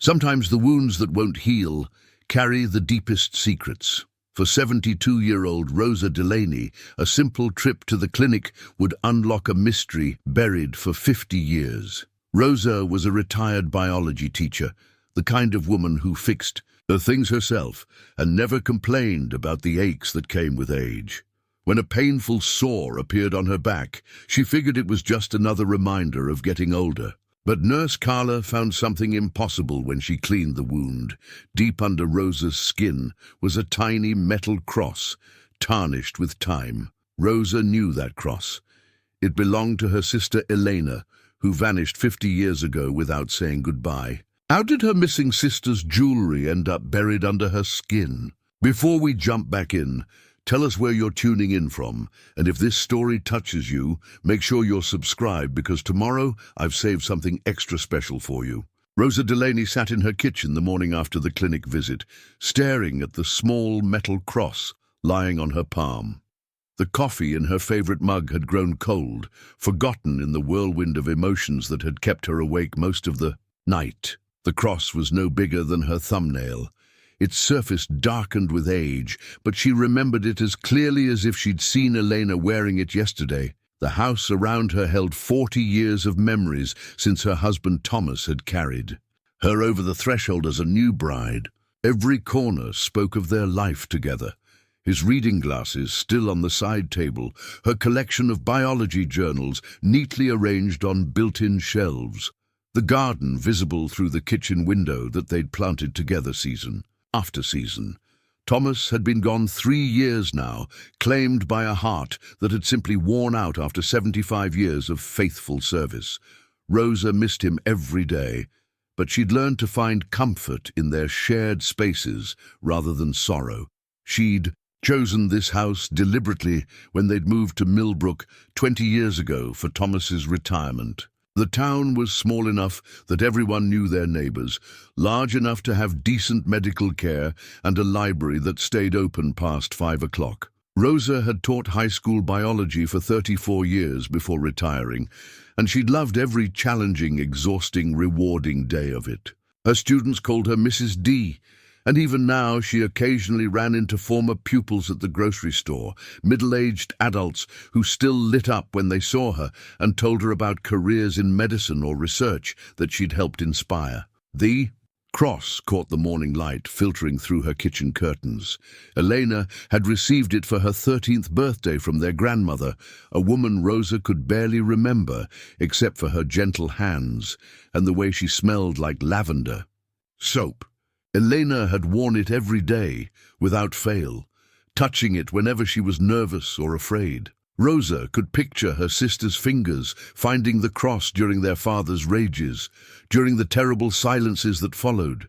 Sometimes the wounds that won't heal carry the deepest secrets. For 72-year-old Rosa Delaney, a simple trip to the clinic would unlock a mystery buried for 50 years. Rosa was a retired biology teacher, the kind of woman who fixed the things herself and never complained about the aches that came with age. When a painful sore appeared on her back, she figured it was just another reminder of getting older. But Nurse Carla found something impossible when she cleaned the wound. Deep under Rosa's skin was a tiny metal cross, tarnished with time. Rosa knew that cross. It belonged to her sister Elena, who vanished 50 years ago without saying goodbye. How did her missing sister's jewelry end up buried under her skin? Before we jump back in, tell us where you're tuning in from, and if this story touches you, make sure you're subscribed because tomorrow I've saved something extra special for you. Rosa Delaney sat in her kitchen the morning after the clinic visit, staring at the small metal cross lying on her palm. The coffee in her favorite mug had grown cold, forgotten in the whirlwind of emotions that had kept her awake most of the night. The cross was no bigger than her thumbnail. Its surface darkened with age, but she remembered it as clearly as if she'd seen Elena wearing it yesterday. The house around her held 40 years of memories since her husband Thomas had carried her over the threshold as a new bride. Every corner spoke of their life together. His reading glasses still on the side table, her collection of biology journals neatly arranged on built-in shelves. The garden visible through the kitchen window that they'd planted together season after season. Thomas had been gone 3 years now, claimed by a heart that had simply worn out after 75 years of faithful service. Rosa missed him every day, but she'd learned to find comfort in their shared spaces rather than sorrow. She'd chosen this house deliberately when they'd moved to Millbrook 20 years ago for Thomas's retirement. The town was small enough that everyone knew their neighbors, large enough to have decent medical care and a library that stayed open past 5 o'clock. Rosa had taught high school biology for 34 years before retiring, and she'd loved every challenging, exhausting, rewarding day of it. Her students called her Mrs. D, and even now she occasionally ran into former pupils at the grocery store, middle-aged adults who still lit up when they saw her and told her about careers in medicine or research that she'd helped inspire. The cross caught the morning light filtering through her kitchen curtains. Elena had received it for her 13th birthday from their grandmother, a woman Rosa could barely remember except for her gentle hands and the way she smelled like lavender. Soap. Elena had worn it every day, without fail, touching it whenever she was nervous or afraid. Rosa could picture her sister's fingers finding the cross during their father's rages, during the terrible silences that followed,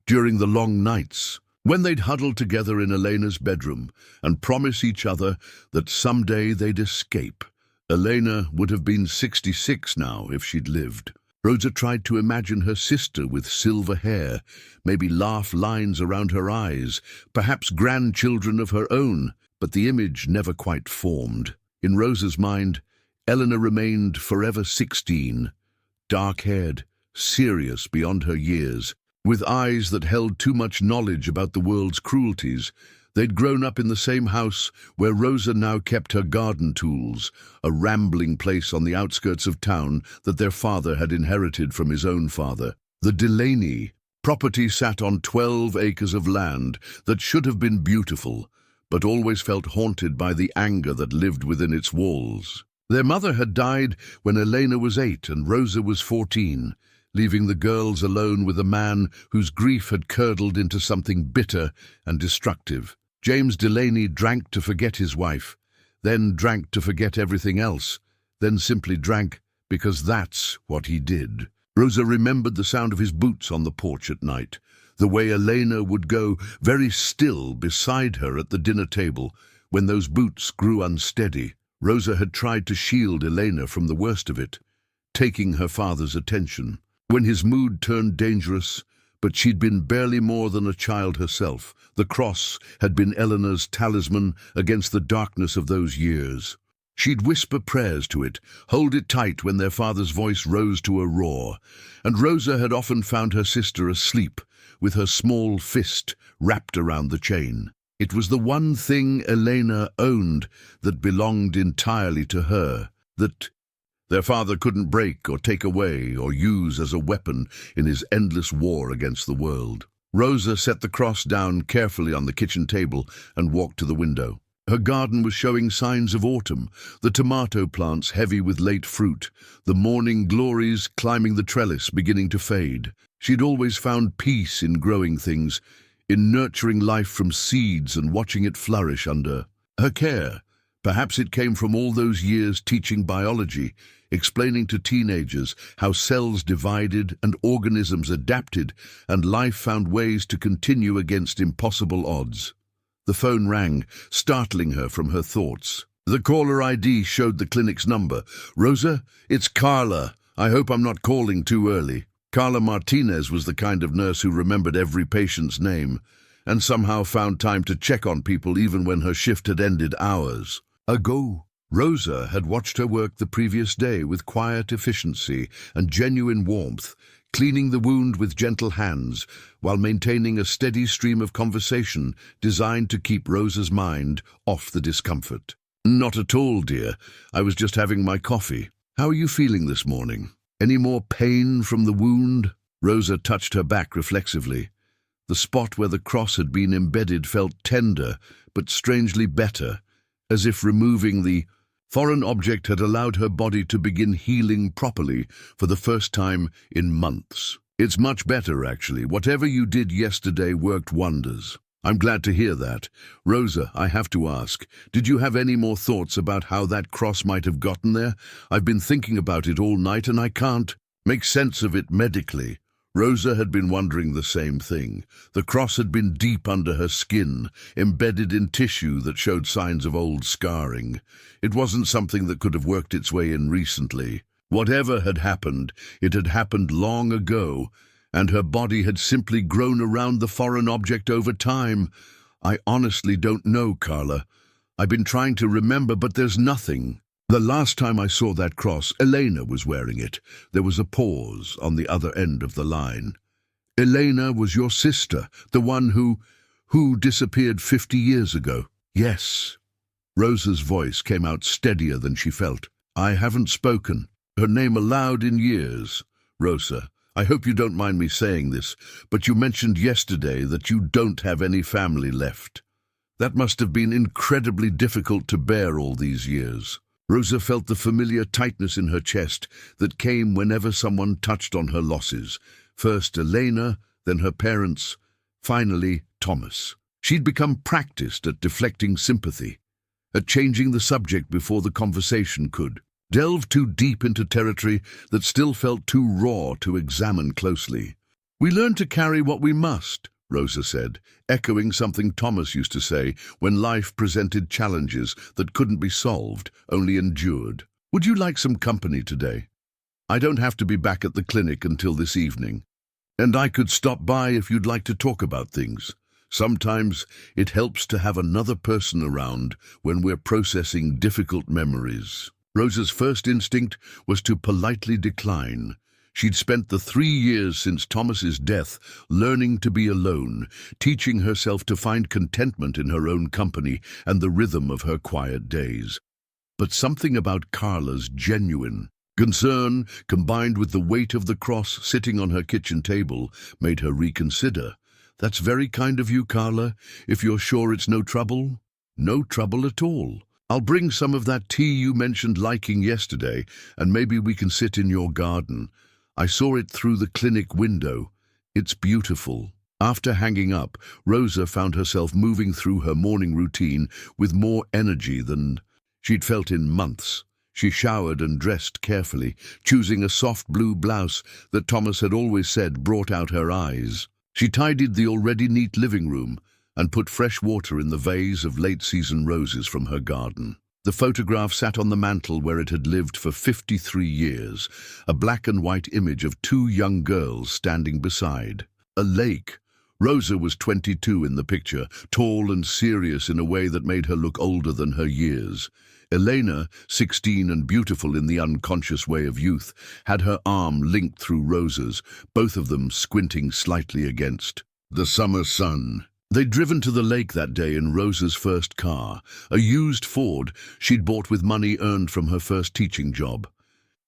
during the long nights, when they'd huddle together in Elena's bedroom and promise each other that someday they'd escape. Elena would have been 66 now if she'd lived. Rosa tried to imagine her sister with silver hair, maybe laugh lines around her eyes, perhaps grandchildren of her own, but the image never quite formed. In Rosa's mind, Elena remained forever 16, dark-haired, serious beyond her years, with eyes that held too much knowledge about the world's cruelties. They'd grown up in the same house where Rosa now kept her garden tools, a rambling place on the outskirts of town that their father had inherited from his own father. The Delaney property sat on 12 acres of land that should have been beautiful, but always felt haunted by the anger that lived within its walls. Their mother had died when Elena was 8 and Rosa was 14. Leaving the girls alone with a man whose grief had curdled into something bitter and destructive. James Delaney drank to forget his wife, then drank to forget everything else, then simply drank because that's what he did. Rosa remembered the sound of his boots on the porch at night, the way Elena would go very still beside her at the dinner table when those boots grew unsteady. Rosa had tried to shield Elena from the worst of it, taking her father's attention. When his mood turned dangerous, but she'd been barely more than a child herself. The cross had been Eleanor's talisman against the darkness of those years. She'd whisper prayers to it, hold it tight when their father's voice rose to a roar, and Rosa had often found her sister asleep, with her small fist wrapped around the chain. It was the one thing Elena owned that belonged entirely to her, that their father couldn't break or take away or use as a weapon in his endless war against the world. Rosa set the cross down carefully on the kitchen table and walked to the window. Her garden was showing signs of autumn, the tomato plants heavy with late fruit, the morning glories climbing the trellis beginning to fade. She'd always found peace in growing things, in nurturing life from seeds and watching it flourish under her care. Perhaps it came from all those years teaching biology, explaining to teenagers how cells divided and organisms adapted and life found ways to continue against impossible odds. The phone rang, startling her from her thoughts. The caller ID showed the clinic's number. "Rosa, it's Carla. I hope I'm not calling too early." Carla Martinez was the kind of nurse who remembered every patient's name and somehow found time to check on people even when her shift had ended hours ago. Rosa had watched her work the previous day with quiet efficiency and genuine warmth, cleaning the wound with gentle hands while maintaining a steady stream of conversation designed to keep Rosa's mind off the discomfort. "Not at all, dear. I was just having my coffee. How are you feeling this morning? Any more pain from the wound?" Rosa touched her back reflexively. The spot where the cross had been embedded felt tender, but strangely better, as if removing the foreign object had allowed her body to begin healing properly for the first time in months. "It's much better, actually. Whatever you did yesterday worked wonders." "I'm glad to hear that. Rosa, I have to ask, did you have any more thoughts about how that cross might have gotten there? I've been thinking about it all night and I can't make sense of it medically." Rosa had been wondering the same thing. The cross had been deep under her skin, embedded in tissue that showed signs of old scarring. It wasn't something that could have worked its way in recently. Whatever had happened, it had happened long ago, and her body had simply grown around the foreign object over time. "I honestly don't know, Carla. I've been trying to remember, but there's nothing. The last time I saw that cross, Elena was wearing it." There was a pause on the other end of the line. "Elena was your sister, the one who disappeared 50 years ago?" "Yes." Rosa's voice came out steadier than she felt. "I haven't spoken her name aloud in years. Rosa, I hope you don't mind me saying this, but you mentioned yesterday that you don't have any family left. That must have been incredibly difficult to bear all these years." Rosa felt the familiar tightness in her chest that came whenever someone touched on her losses. First Elena, then her parents, finally Thomas. She'd become practiced at deflecting sympathy, at changing the subject before the conversation could delve too deep into territory that still felt too raw to examine closely. "We learn to carry what we must," Rosa said, echoing something Thomas used to say when life presented challenges that couldn't be solved, only endured. "Would you like some company today? I don't have to be back at the clinic until this evening, and I could stop by if you'd like to talk about things. Sometimes it helps to have another person around when we're processing difficult memories." Rosa's first instinct was to politely decline. She'd spent the 3 years since Thomas's death learning to be alone, teaching herself to find contentment in her own company and the rhythm of her quiet days. But something about Carla's genuine concern, combined with the weight of the cross sitting on her kitchen table, made her reconsider. "That's very kind of you, Carla. If you're sure it's no trouble." "No trouble at all. I'll bring some of that tea you mentioned liking yesterday, and maybe we can sit in your garden. I saw it through the clinic window. It's beautiful." After hanging up, Rosa found herself moving through her morning routine with more energy than she'd felt in months. She showered and dressed carefully, choosing a soft blue blouse that Thomas had always said brought out her eyes. She tidied the already neat living room and put fresh water in the vase of late-season roses from her garden. The photograph sat on the mantel where it had lived for 53 years, a black and white image of 2 young girls standing beside a lake. Rosa was 22 in the picture, tall and serious in a way that made her look older than her years. Elena, 16 and beautiful in the unconscious way of youth, had her arm linked through Rosa's, both of them squinting slightly against the summer sun. They'd driven to the lake that day in Rosa's first car, a used Ford she'd bought with money earned from her first teaching job.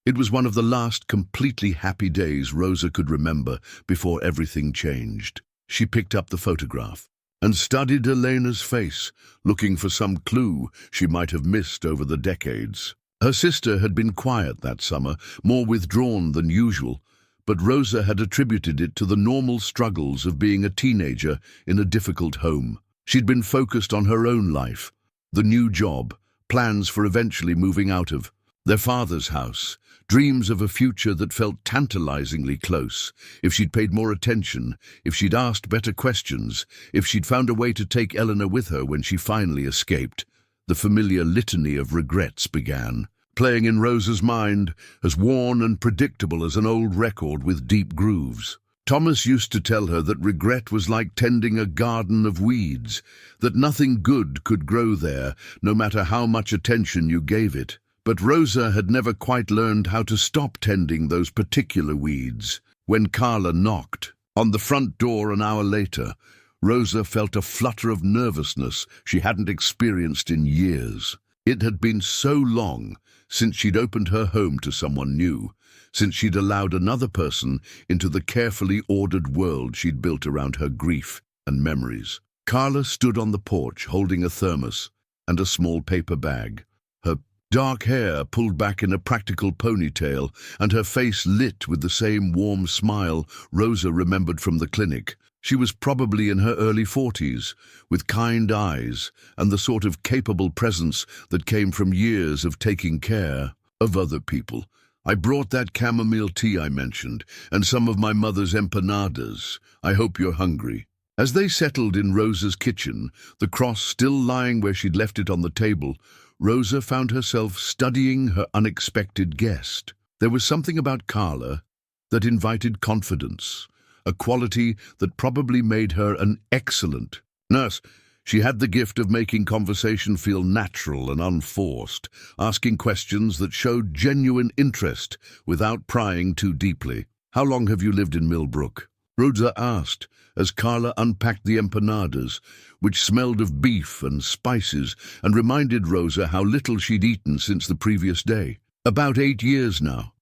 It was one of the last completely happy days Rosa could remember before everything changed. She picked up the photograph and studied Elena's face, looking for some clue she might have missed over the decades. Her sister had been quiet that summer, more withdrawn than usual, but Rosa had attributed it to the normal struggles of being a teenager in a difficult home. She'd been focused on her own life, the new job, plans for eventually moving out of their father's house, dreams of a future that felt tantalizingly close. If she'd paid more attention, if she'd asked better questions, if she'd found a way to take Elena with her when she finally escaped, the familiar litany of regrets began, playing in Rosa's mind, as worn and predictable as an old record with deep grooves. Thomas used to tell her that regret was like tending a garden of weeds, that nothing good could grow there, no matter how much attention you gave it. But Rosa had never quite learned how to stop tending those particular weeds. When Carla knocked on the front door an hour later, Rosa felt a flutter of nervousness she hadn't experienced in years. It had been so long since she'd opened her home to someone new, since she'd allowed another person into the carefully ordered world she'd built around her grief and memories. Carla stood on the porch holding a thermos and a small paper bag. Her dark hair pulled back in a practical ponytail, and her face lit with the same warm smile Rosa remembered from the clinic. She was probably in her early 40s, with kind eyes and the sort of capable presence that came from years of taking care of other people. "I brought that chamomile tea I mentioned, and some of my mother's empanadas. I hope you're hungry." As they settled in Rosa's kitchen, the cross still lying where she'd left it on the table, Rosa found herself studying her unexpected guest. There was something about Carla that invited confidence, a quality that probably made her an excellent nurse. She had the gift of making conversation feel natural and unforced, asking questions that showed genuine interest without prying too deeply. "How long have you lived in Millbrook?" Rosa asked, as Carla unpacked the empanadas, which smelled of beef and spices and reminded Rosa how little she'd eaten since the previous day. "About 8 years now.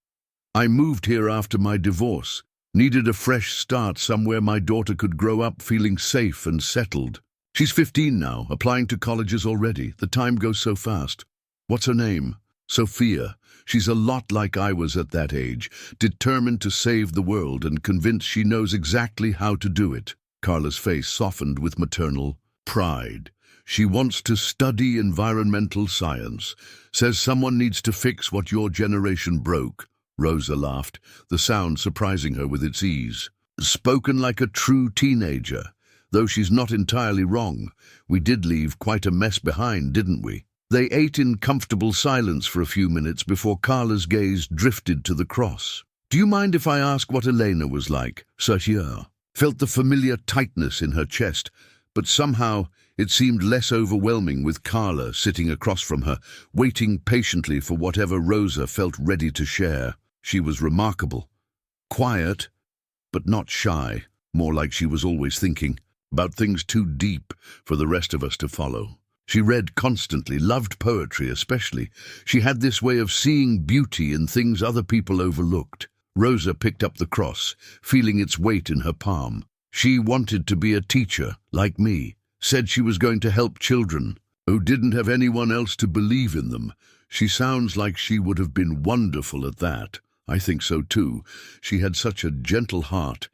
I moved here after my divorce. Needed a fresh start somewhere my daughter could grow up feeling safe and settled. She's 15 now, applying to colleges already. The time goes so fast." "What's her name?" "Sophia. She's a lot like I was at that age, determined to save the world and convinced she knows exactly how to do it." Carla's face softened with maternal pride. "She wants to study environmental science. Says someone needs to fix what your generation broke." Rosa laughed, the sound surprising her with its ease. "Spoken like a true teenager. Though she's not entirely wrong. We did leave quite a mess behind, didn't we?" They ate in comfortable silence for a few minutes before Carla's gaze drifted to the cross. "Do you mind if I ask what Elena was like?" Sophia felt the familiar tightness in her chest, but somehow it seemed less overwhelming with Carla sitting across from her, waiting patiently for whatever Rosa felt ready to share. She was remarkable. Quiet, but not shy, more like she was always thinking about things too deep for the rest of us to follow. She read constantly, loved poetry especially. She had this way of seeing beauty in things other people overlooked. Rosa picked up the cross, feeling its weight in her palm. She wanted to be a teacher, like me. Said she was going to help children who didn't have anyone else to believe in them. She sounds like she would have been wonderful at that. I think so too. She had such a gentle heart,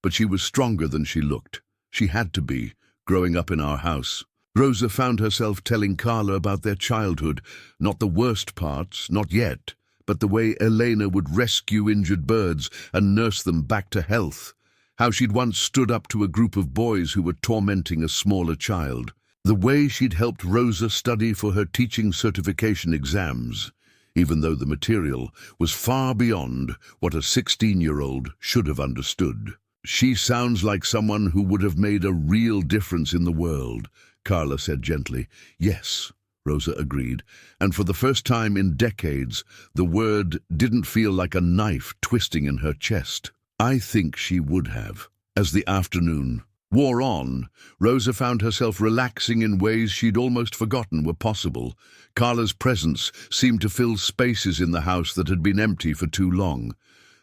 but she was stronger than she looked. She had to be, growing up in our house. Rosa found herself telling Carla about their childhood, not the worst parts, not yet, but the way Elena would rescue injured birds and nurse them back to health, how she'd once stood up to a group of boys who were tormenting a smaller child, the way she'd helped Rosa study for her teaching certification exams, even though the material was far beyond what a 16-year-old should have understood. "She sounds like someone who would have made a real difference in the world," Carla said gently. "Yes," Rosa agreed, and for the first time in decades, the word didn't feel like a knife twisting in her chest. I think she would have. As the afternoon wore on, Rosa found herself relaxing in ways she'd almost forgotten were possible. Carla's presence seemed to fill spaces in the house that had been empty for too long,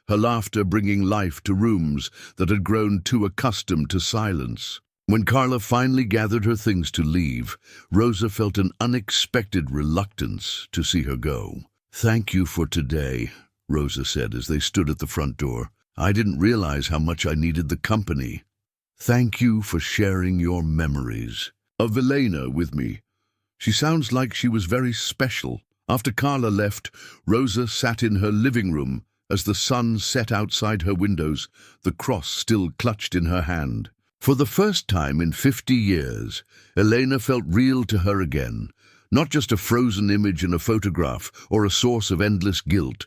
her laughter bringing life to rooms that had grown too accustomed to silence. When Carla finally gathered her things to leave, Rosa felt an unexpected reluctance to see her go. "Thank you for today," Rosa said as they stood at the front door. "I didn't realize how much I needed the company. Thank you for sharing your memories of Elena with me. She sounds like she was very special." After Carla left, Rosa sat in her living room as the sun set outside her windows, the cross still clutched in her hand. For the first time in 50 years, Elena felt real to her again, not just a frozen image in a photograph or a source of endless guilt,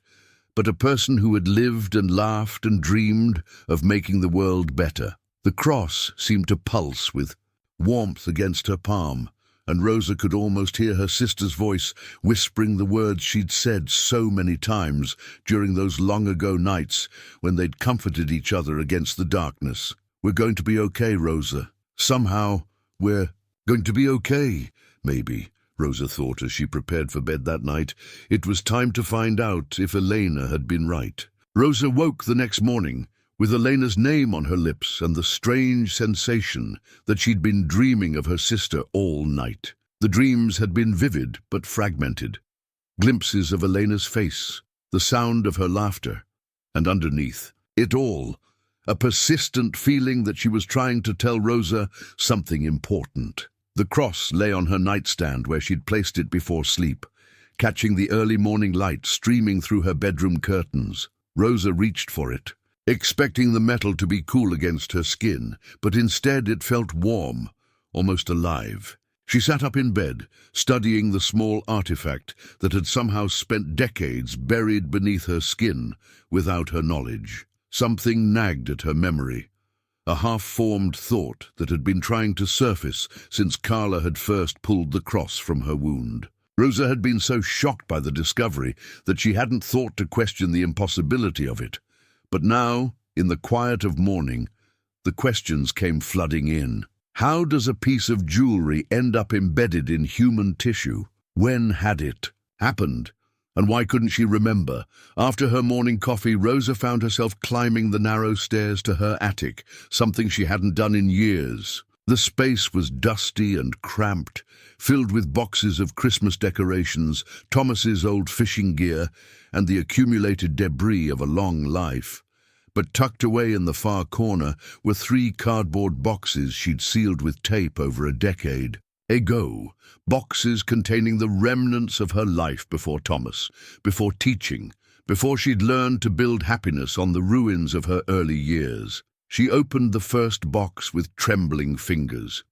but a person who had lived and laughed and dreamed of making the world better. The cross seemed to pulse with warmth against her palm, and Rosa could almost hear her sister's voice whispering the words she'd said so many times during those long-ago nights when they'd comforted each other against the darkness. "We're going to be okay, Rosa. Somehow, we're going to be okay, maybe," Rosa thought as she prepared for bed that night. It was time to find out if Elena had been right. Rosa woke the next morning with Elena's name on her lips and the strange sensation that she'd been dreaming of her sister all night. The dreams had been vivid but fragmented. Glimpses of Elena's face, the sound of her laughter, and underneath it all, a persistent feeling that she was trying to tell Rosa something important. The cross lay on her nightstand where she'd placed it before sleep, catching the early morning light streaming through her bedroom curtains. Rosa reached for it, expecting the metal to be cool against her skin, but instead it felt warm, almost alive. She sat up in bed, studying the small artifact that had somehow spent decades buried beneath her skin without her knowledge. Something nagged at her memory, a half-formed thought that had been trying to surface since Carla had first pulled the cross from her wound. Rosa had been so shocked by the discovery that she hadn't thought to question the impossibility of it. But now, in the quiet of morning, the questions came flooding in. How does a piece of jewelry end up embedded in human tissue? When had it happened? And why couldn't she remember? After her morning coffee, Rosa found herself climbing the narrow stairs to her attic, something she hadn't done in years. The space was dusty and cramped, filled with boxes of Christmas decorations, Thomas's old fishing gear, and the accumulated debris of a long life. But tucked away in the far corner were 3 cardboard boxes she'd sealed with tape over a decade ago, boxes containing the remnants of her life before Thomas, before teaching, before she'd learned to build happiness on the ruins of her early years. She opened the first box with trembling fingers.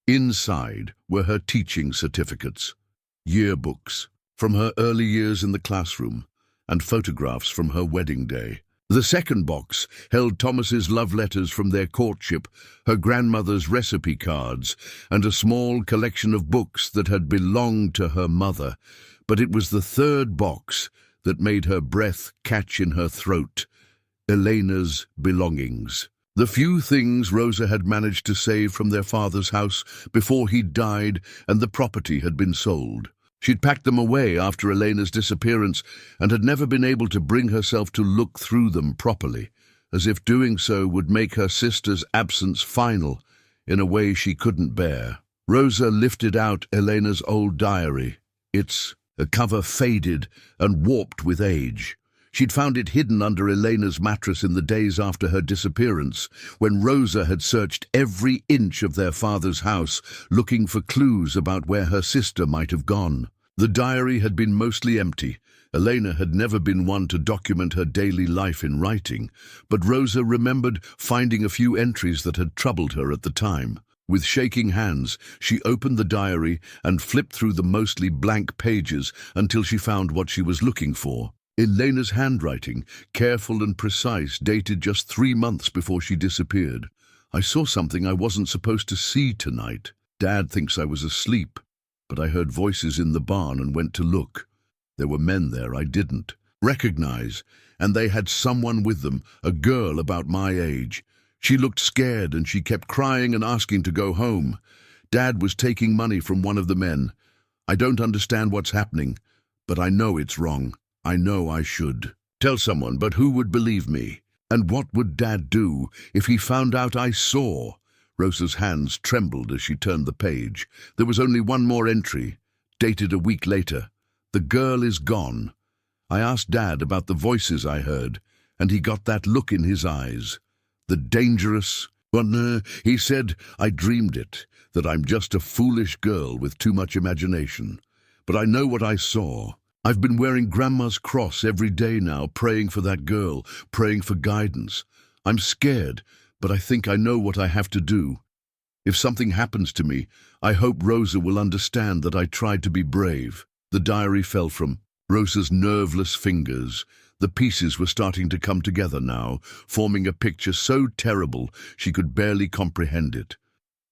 Inside were her teaching certificates, yearbooks from her early years in the classroom, and photographs from her wedding day. The second box held Thomas's love letters from their courtship, her grandmother's recipe cards, and a small collection of books that had belonged to her mother. But it was the third box that made her breath catch in her throat: Elena's belongings. The few things Rosa had managed to save from their father's house before he died and the property had been sold. She'd packed them away after Elena's disappearance and had never been able to bring herself to look through them properly, as if doing so would make her sister's absence final in a way she couldn't bear. Rosa lifted out Elena's old diary. Its cover faded and warped with age. She'd found it hidden under Elena's mattress in the days after her disappearance, when Rosa had searched every inch of their father's house, looking for clues about where her sister might have gone. The diary had been mostly empty. Elena had never been one to document her daily life in writing, but Rosa remembered finding a few entries that had troubled her at the time. With shaking hands, she opened the diary and flipped through the mostly blank pages until she found what she was looking for. Elena's handwriting, careful and precise, dated just 3 months before she disappeared. "I saw something I wasn't supposed to see tonight. Dad thinks I was asleep. but I heard voices in the barn and went to look. There were men there I didn't recognize, and they had someone with them, a girl about my age. She looked scared and she kept crying and asking to go home. Dad was taking money from one of the men. I don't understand what's happening, but I know it's wrong. I know I should tell someone, but who would believe me? And what would Dad do if he found out I saw? Rosa's hands trembled as she turned the page. There was only one more entry, dated a week later. The girl is gone. I asked Dad about the voices I heard, and he got that look in his eyes. The dangerous one, he said, I dreamed it, that I'm just a foolish girl with too much imagination. But I know what I saw. I've been wearing Grandma's cross every day now, praying for that girl, praying for guidance. I'm scared, but I think I know what I have to do. If something happens to me, I hope Rosa will understand that I tried to be brave. The diary fell from Rosa's nerveless fingers. The pieces were starting to come together now, forming a picture so terrible she could barely comprehend it.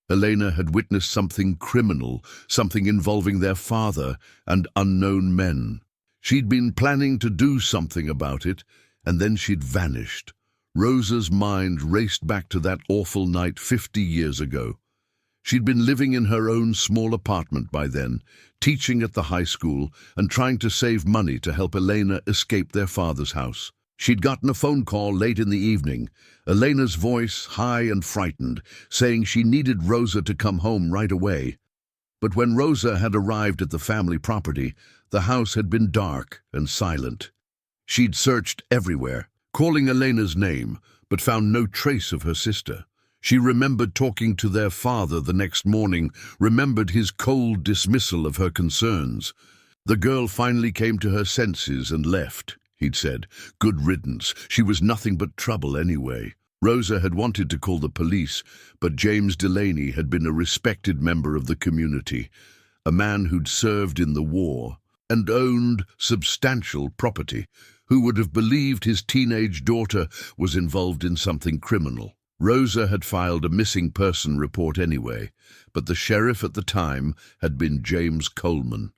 Elena had witnessed something criminal, something involving their father and unknown men. She'd been planning to do something about it, and then she'd vanished. Rosa's mind raced back to that awful night 50 years ago. She'd been living in her own small apartment by then, teaching at the high school and trying to save money to help Elena escape their father's house. She'd gotten a phone call late in the evening, Elena's voice high and frightened, saying she needed Rosa to come home right away. But when Rosa had arrived at the family property, the house had been dark and silent. She'd searched everywhere, calling Elena's name, but found no trace of her sister. She remembered talking to their father the next morning, remembered his cold dismissal of her concerns. The girl finally came to her senses and left, he'd said. Good riddance, she was nothing but trouble anyway. Rosa had wanted to call the police, but James Delaney had been a respected member of the community, a man who'd served in the war and owned substantial property, who would have believed his teenage daughter was involved in something criminal. Rosa had filed a missing person report anyway, but the sheriff at the time had been James Coleman,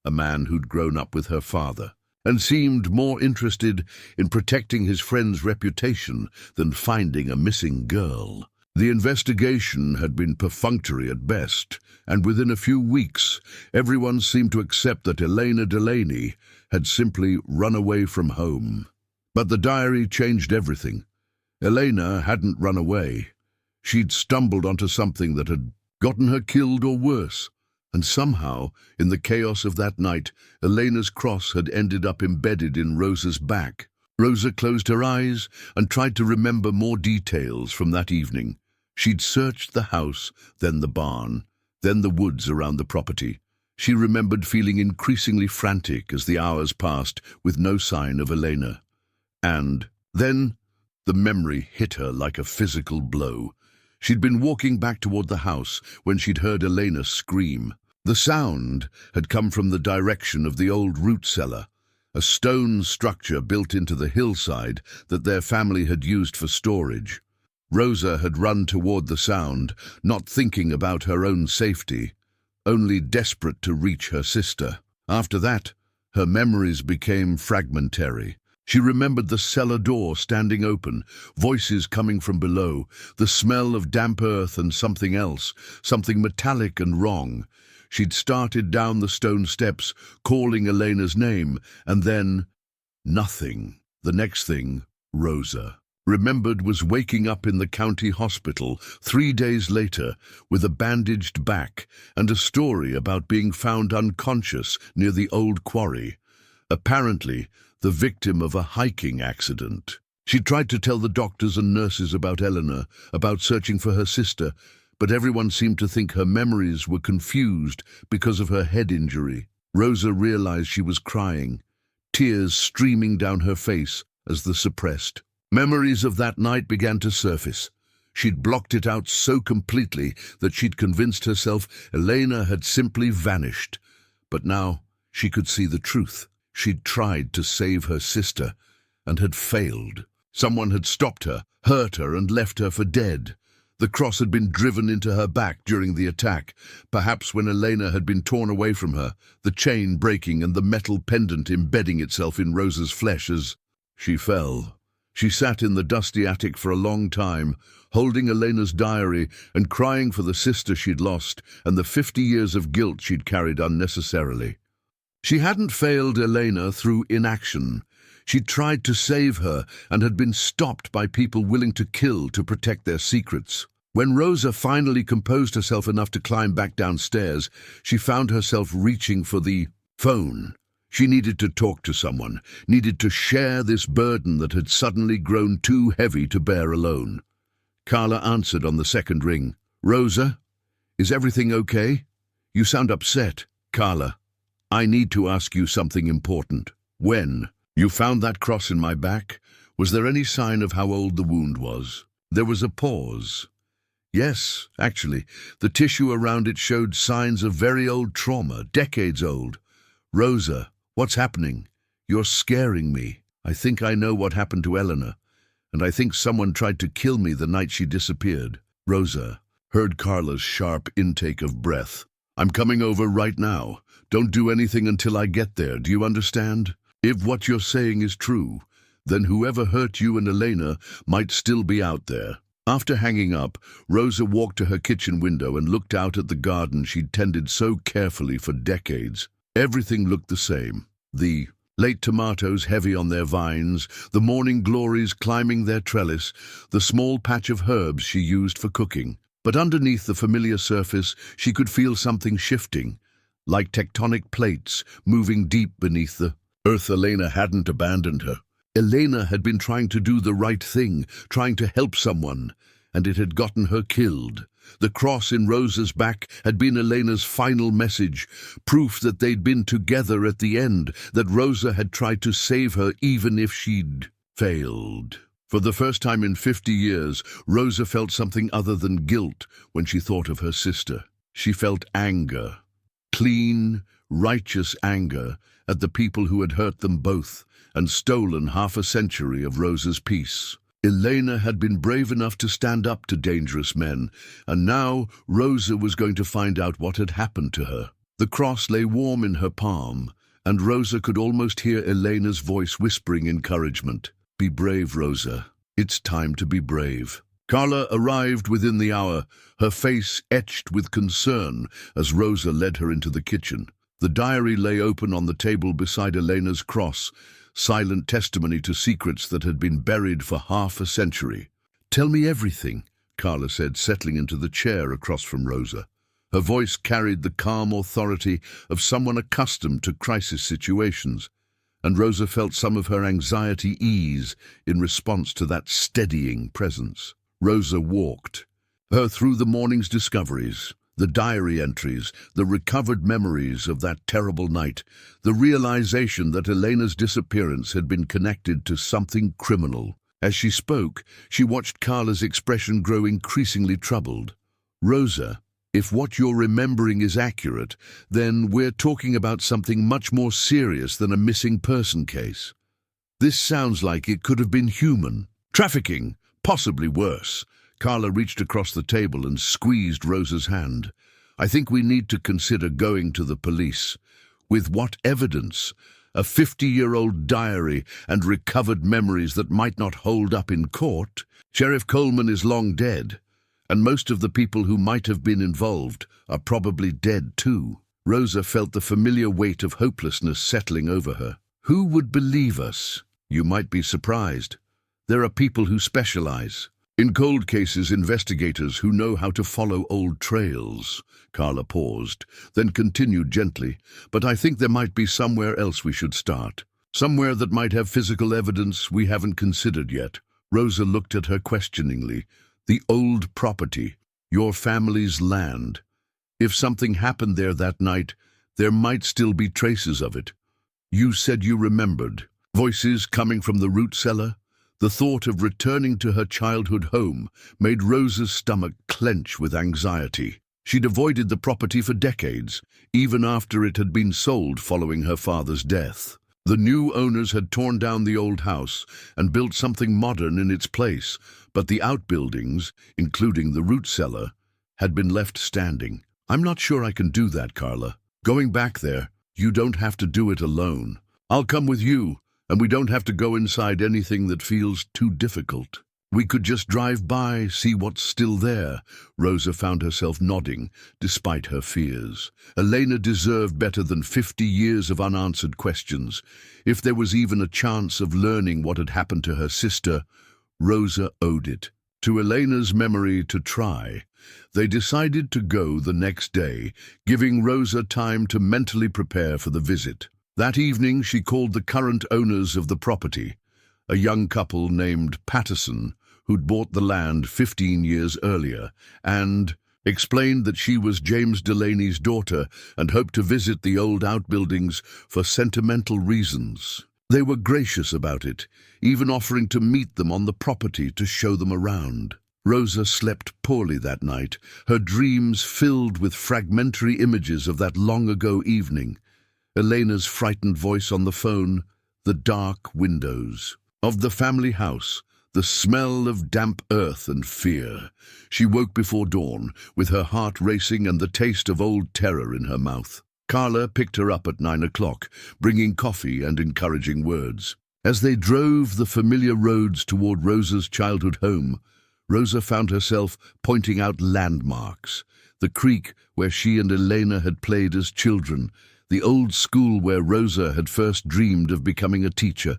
a man who'd grown up with her father, and seemed more interested in protecting his friend's reputation than finding a missing girl. The investigation had been perfunctory at best, and within a few weeks, everyone seemed to accept that Elena Delaney had simply run away from home. But the diary changed everything. Elena hadn't run away. She'd stumbled onto something that had gotten her killed or worse. And somehow, in the chaos of that night, Elena's cross had ended up embedded in Rosa's back. Rosa closed her eyes and tried to remember more details from that evening. She'd searched the house, then the barn, then the woods around the property. She remembered feeling increasingly frantic as the hours passed, with no sign of Elena. And then the memory hit her like a physical blow. She'd been walking back toward the house when she'd heard Elena scream. The sound had come from the direction of the old root cellar, a stone structure built into the hillside that their family had used for storage. Rosa had run toward the sound, not thinking about her own safety, only desperate to reach her sister. After that, her memories became fragmentary. She remembered the cellar door standing open, voices coming from below, the smell of damp earth and something else, something metallic and wrong. She'd started down the stone steps, calling Elena's name, and then nothing. The next thing, Rosa remembered, was waking up in the county hospital 3 days later with a bandaged back and a story about being found unconscious near the old quarry, apparently the victim of a hiking accident. She tried to tell the doctors and nurses about Elena, about searching for her sister, but everyone seemed to think her memories were confused because of her head injury. Rosa realized she was crying, tears streaming down her face as the suppressed memories of that night began to surface. She'd blocked it out so completely that she'd convinced herself Elena had simply vanished. But now she could see the truth. She'd tried to save her sister and had failed. Someone had stopped her, hurt her, and left her for dead. The cross had been driven into her back during the attack, perhaps when Elena had been torn away from her, the chain breaking and the metal pendant embedding itself in Rosa's flesh as she fell. She sat in the dusty attic for a long time, holding Elena's diary and crying for the sister she'd lost and the 50 years of guilt she'd carried unnecessarily. She hadn't failed Elena through inaction. She'd tried to save her and had been stopped by people willing to kill to protect their secrets. When Rosa finally composed herself enough to climb back downstairs, she found herself reaching for the phone. She needed to talk to someone, needed to share this burden that had suddenly grown too heavy to bear alone. Carla answered on the second ring. "Rosa, is everything okay? You sound upset." "Carla, I need to ask you something important." "When you found that cross in my back, was there any sign of how old the wound was?" There was a pause. "Yes, actually, the tissue around it showed signs of very old trauma, decades old." "Rosa, what's happening? You're scaring me. I think I know what happened to Elena, and I think someone tried to kill me the night she disappeared." Rosa heard Carla's sharp intake of breath. "I'm coming over right now. Don't do anything until I get there, do you understand? If what you're saying is true, then whoever hurt you and Elena might still be out there." After hanging up, Rosa walked to her kitchen window and looked out at the garden she'd tended so carefully for decades. Everything looked the same. The late tomatoes heavy on their vines, the morning glories climbing their trellis, the small patch of herbs she used for cooking. But underneath the familiar surface, she could feel something shifting, like tectonic plates moving deep beneath the earth. Elena hadn't abandoned her. Elena had been trying to do the right thing, trying to help someone, and it had gotten her killed. The cross in Rosa's back had been Elena's final message, proof that they'd been together at the end, that Rosa had tried to save her even if she'd failed. For the first time in 50 years, Rosa felt something other than guilt when she thought of her sister. She felt anger, clean, righteous anger at the people who had hurt them both and stolen half a century of Rosa's peace. Elena had been brave enough to stand up to dangerous men, and now Rosa was going to find out what had happened to her. The cross lay warm in her palm, and Rosa could almost hear Elena's voice whispering encouragement. "Be brave, Rosa. It's time to be brave." Carla arrived within the hour, her face etched with concern as Rosa led her into the kitchen. The diary lay open on the table beside Elena's cross, silent testimony to secrets that had been buried for half a century. "Tell me everything," Carla said, settling into the chair across from Rosa. Her voice carried the calm authority of someone accustomed to crisis situations, and Rosa felt some of her anxiety ease in response to that steadying presence. Rosa walked her through the morning's discoveries, the diary entries, the recovered memories of that terrible night, the realization that Elena's disappearance had been connected to something criminal. As she spoke, she watched Carla's expression grow increasingly troubled. "Rosa, if what you're remembering is accurate, then we're talking about something much more serious than a missing person case. This sounds like it could have been human trafficking, possibly worse." Carla reached across the table and squeezed Rosa's hand. "I think we need to consider going to the police. With what evidence? A 50-year-old diary and recovered memories that might not hold up in court? Sheriff Coleman is long dead, and most of the people who might have been involved are probably dead too." Rosa felt the familiar weight of hopelessness settling over her. "Who would believe us? You might be surprised. There are people who specialize. In cold cases, investigators who know how to follow old trails." Carla paused, then continued gently, "But I think there might be somewhere else we should start. Somewhere that might have physical evidence we haven't considered yet." Rosa looked at her questioningly. "The old property, your family's land. If something happened there that night, there might still be traces of it. You said you remembered. Voices coming from the root cellar?" The thought of returning to her childhood home made Rosa's stomach clench with anxiety. She'd avoided the property for decades, even after it had been sold following her father's death. The new owners had torn down the old house and built something modern in its place, but the outbuildings, including the root cellar, had been left standing. "I'm not sure I can do that, Carla. Going back there, you don't have to do it alone. I'll come with you, and we don't have to go inside anything that feels too difficult. We could just drive by, see what's still there." Rosa found herself nodding, despite her fears. Elena deserved better than 50 years of unanswered questions. If there was even a chance of learning what had happened to her sister, Rosa owed it to Elena's memory to try. They decided to go the next day, giving Rosa time to mentally prepare for the visit. That evening she called the current owners of the property, a young couple named Patterson, who'd bought the land 15 years earlier, and explained that she was James Delaney's daughter and hoped to visit the old outbuildings for sentimental reasons. They were gracious about it, even offering to meet them on the property to show them around. Rosa slept poorly that night, her dreams filled with fragmentary images of that long-ago evening. Elena's frightened voice on the phone, the dark windows of the family house, the smell of damp earth and fear. She woke before dawn, with her heart racing and the taste of old terror in her mouth. Carla picked her up at 9 o'clock, bringing coffee and encouraging words. As they drove the familiar roads toward Rosa's childhood home, Rosa found herself pointing out landmarks. The creek where she and Elena had played as children, the old school where Rosa had first dreamed of becoming a teacher,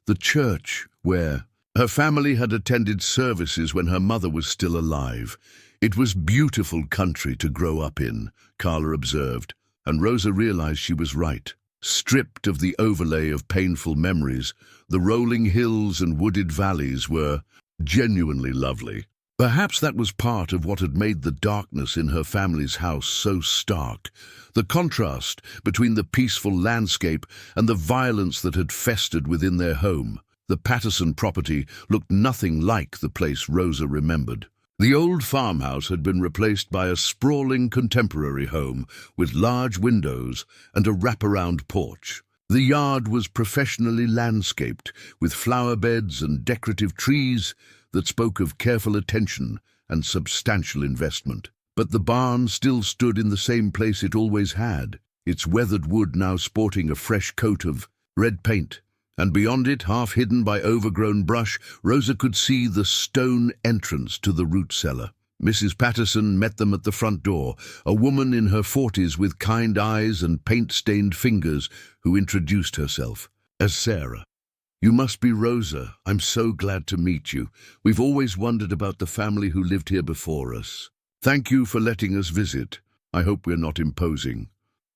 the church where her family had attended services when her mother was still alive. It was beautiful country to grow up in, Carla observed, and Rosa realized she was right. Stripped of the overlay of painful memories, the rolling hills and wooded valleys were genuinely lovely. Perhaps that was part of what had made the darkness in her family's house so stark. The contrast between the peaceful landscape and the violence that had festered within their home. The Patterson property looked nothing like the place Rosa remembered. The old farmhouse had been replaced by a sprawling contemporary home with large windows and a wraparound porch. The yard was professionally landscaped, with flower beds and decorative trees that spoke of careful attention and substantial investment. But the barn still stood in the same place it always had, its weathered wood now sporting a fresh coat of red paint. And beyond it, half hidden by overgrown brush, Rosa could see the stone entrance to the root cellar. Mrs. Patterson met them at the front door, a woman in her 40s with kind eyes and paint-stained fingers who introduced herself as Sarah. "You must be Rosa. I'm so glad to meet you. We've always wondered about the family who lived here before us. Thank you for letting us visit. I hope we're not imposing."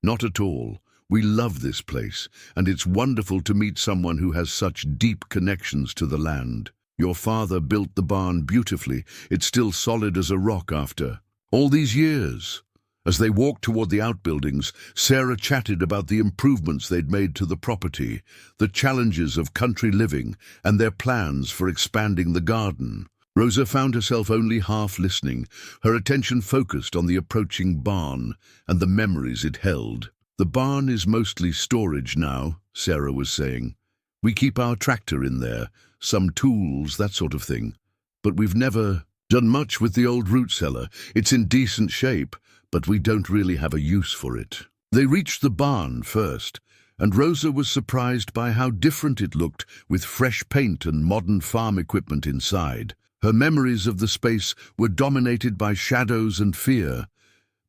"Not at all. We love this place, and it's wonderful to meet someone who has such deep connections to the land. Your father built the barn beautifully. It's still solid as a rock after all these years." As they walked toward the outbuildings, Sarah chatted about the improvements they'd made to the property, the challenges of country living, and their plans for expanding the garden. Rosa found herself only half listening, her attention focused on the approaching barn and the memories it held. "The barn is mostly storage now," Sarah was saying. "We keep our tractor in there, some tools, that sort of thing. But we've never done much with the old root cellar. It's in decent shape, but we don't really have a use for it." They reached the barn first, and Rosa was surprised by how different it looked with fresh paint and modern farm equipment inside. Her memories of the space were dominated by shadows and fear,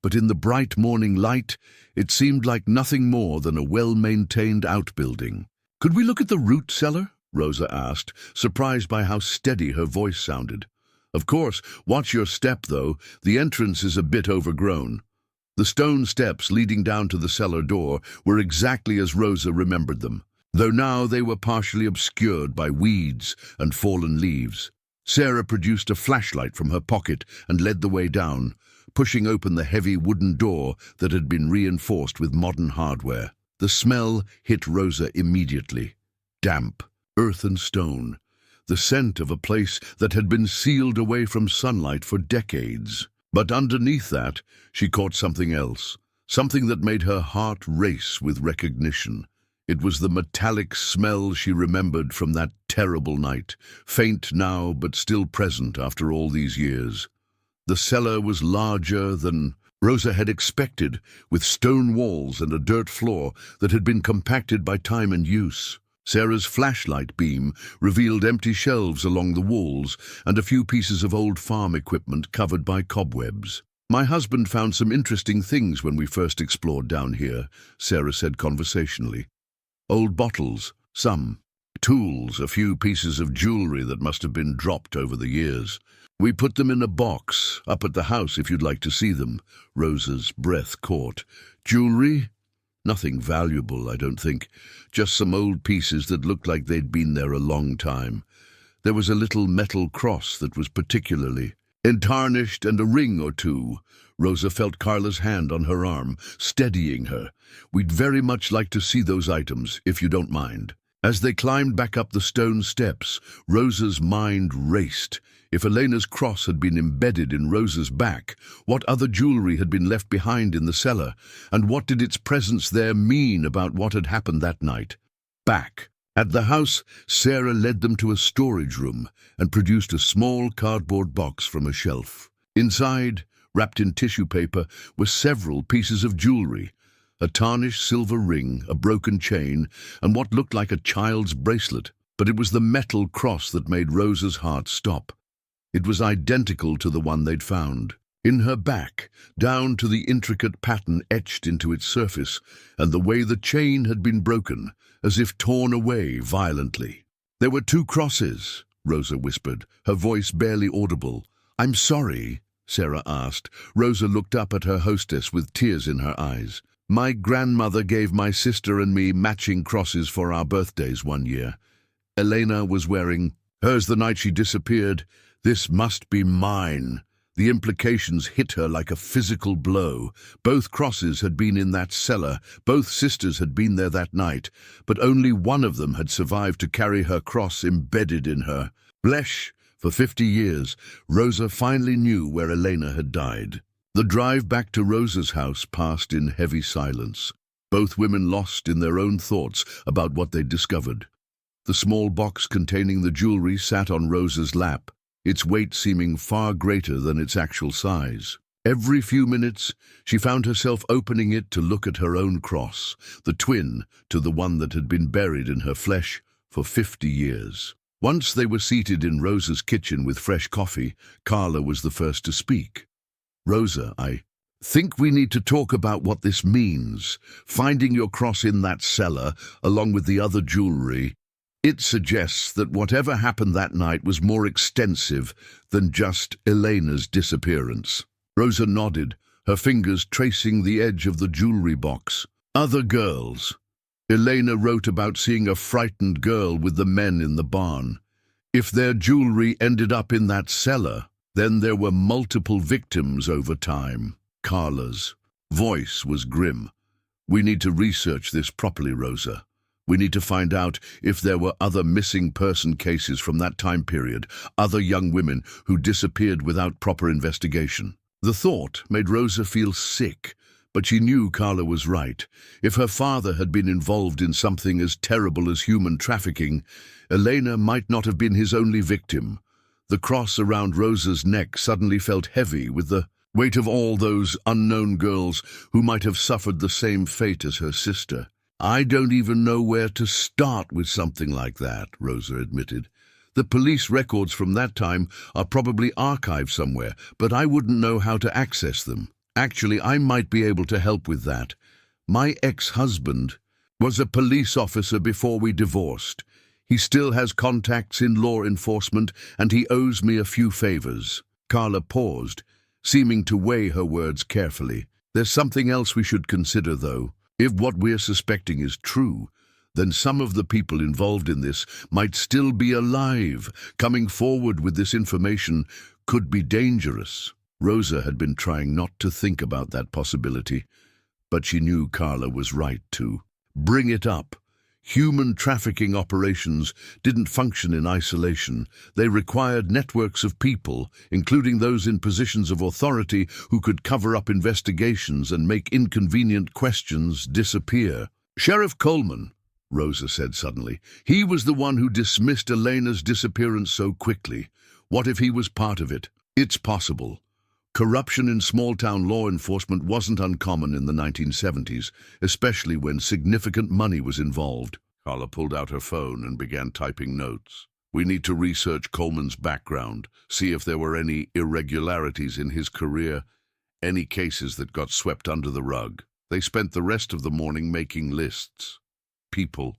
but in the bright morning light, it seemed like nothing more than a well-maintained outbuilding. "Could we look at the root cellar?" Rosa asked, surprised by how steady her voice sounded. "Of course, watch your step, though. The entrance is a bit overgrown." The stone steps leading down to the cellar door were exactly as Rosa remembered them, though now they were partially obscured by weeds and fallen leaves. Sarah produced a flashlight from her pocket and led the way down, pushing open the heavy wooden door that had been reinforced with modern hardware. The smell hit Rosa immediately. Damp, earth and stone, the scent of a place that had been sealed away from sunlight for decades. But underneath that, she caught something else, something that made her heart race with recognition. It was the metallic smell she remembered from that terrible night, faint now but still present after all these years. The cellar was larger than Rosa had expected, with stone walls and a dirt floor that had been compacted by time and use. Sarah's flashlight beam revealed empty shelves along the walls and a few pieces of old farm equipment covered by cobwebs. "My husband found some interesting things when we first explored down here," Sarah said conversationally. "Old bottles, some tools, a few pieces of jewelry that must have been dropped over the years. We put them in a box up at the house if you'd like to see them." Rosa's breath caught. "Jewelry? Nothing valuable, I don't think. Just some old pieces that looked like they'd been there a long time. There was a little metal cross that was particularly tarnished and a ring or two." Rosa felt Carla's hand on her arm, steadying her. "We'd very much like to see those items, if you don't mind." As they climbed back up the stone steps, Rosa's mind raced. If Elena's cross had been embedded in Rosa's back, what other jewelry had been left behind in the cellar, and what did its presence there mean about what had happened that night? Back at the house, Sarah led them to a storage room and produced a small cardboard box from a shelf. Inside, wrapped in tissue paper, were several pieces of jewelry: a tarnished silver ring, a broken chain, and what looked like a child's bracelet. But it was the metal cross that made Rosa's heart stop. It was identical to the one they'd found. In her back, down to the intricate pattern etched into its surface, and the way the chain had been broken, as if torn away violently. "There were 2 crosses," Rosa whispered, her voice barely audible. "I'm sorry," Sarah asked. Rosa looked up at her hostess with tears in her eyes. "My grandmother gave my sister and me matching crosses for our birthdays one year. Elena was wearing hers the night she disappeared. This must be mine." The implications hit her like a physical blow. Both crosses had been in that cellar, both sisters had been there that night, but only one of them had survived to carry her cross embedded in her. Flesh, for 50 years, Rosa finally knew where Elena had died. The drive back to Rosa's house passed in heavy silence, both women lost in their own thoughts about what they'd discovered. The small box containing the jewelry sat on Rosa's lap, its weight seeming far greater than its actual size. Every few minutes, she found herself opening it to look at her own cross, the twin to the one that had been buried in her flesh for 50 years. Once they were seated in Rosa's kitchen with fresh coffee, Carla was the first to speak. "Rosa, I think we need to talk about what this means. Finding your cross in that cellar, along with the other jewelry, it suggests that whatever happened that night was more extensive than just Elena's disappearance." Rosa nodded, her fingers tracing the edge of the jewelry box. "Other girls. Elena wrote about seeing a frightened girl with the men in the barn. If their jewelry ended up in that cellar, then there were multiple victims over time." Carla's voice was grim. "We need to research this properly, Rosa. We need to find out if there were other missing person cases from that time period, other young women who disappeared without proper investigation." The thought made Rosa feel sick, but she knew Carla was right. If her father had been involved in something as terrible as human trafficking, Elena might not have been his only victim. The cross around Rosa's neck suddenly felt heavy with the weight of all those unknown girls who might have suffered the same fate as her sister. "I don't even know where to start with something like that," Rosa admitted. "The police records from that time are probably archived somewhere, but I wouldn't know how to access them. Actually, I might be able to help with that. My ex-husband was a police officer before we divorced. He still has contacts in law enforcement, and he owes me a few favors." Carla paused, seeming to weigh her words carefully. "There's something else we should consider, though. If what we're suspecting is true, then some of the people involved in this might still be alive. Coming forward with this information could be dangerous." Rosa had been trying not to think about that possibility, but she knew Carla was right to bring it up. Human trafficking operations didn't function in isolation. They required networks of people, including those in positions of authority, who could cover up investigations and make inconvenient questions disappear. "Sheriff Coleman," Rosa said suddenly. He was the one who dismissed Elena's disappearance so quickly. What if he was part of it? It's possible. Corruption in small-town law enforcement wasn't uncommon in the 1970s, especially when significant money was involved. Carla pulled out her phone and began typing notes. We need to research Coleman's background, see if there were any irregularities in his career, any cases that got swept under the rug. They spent the rest of the morning making lists. People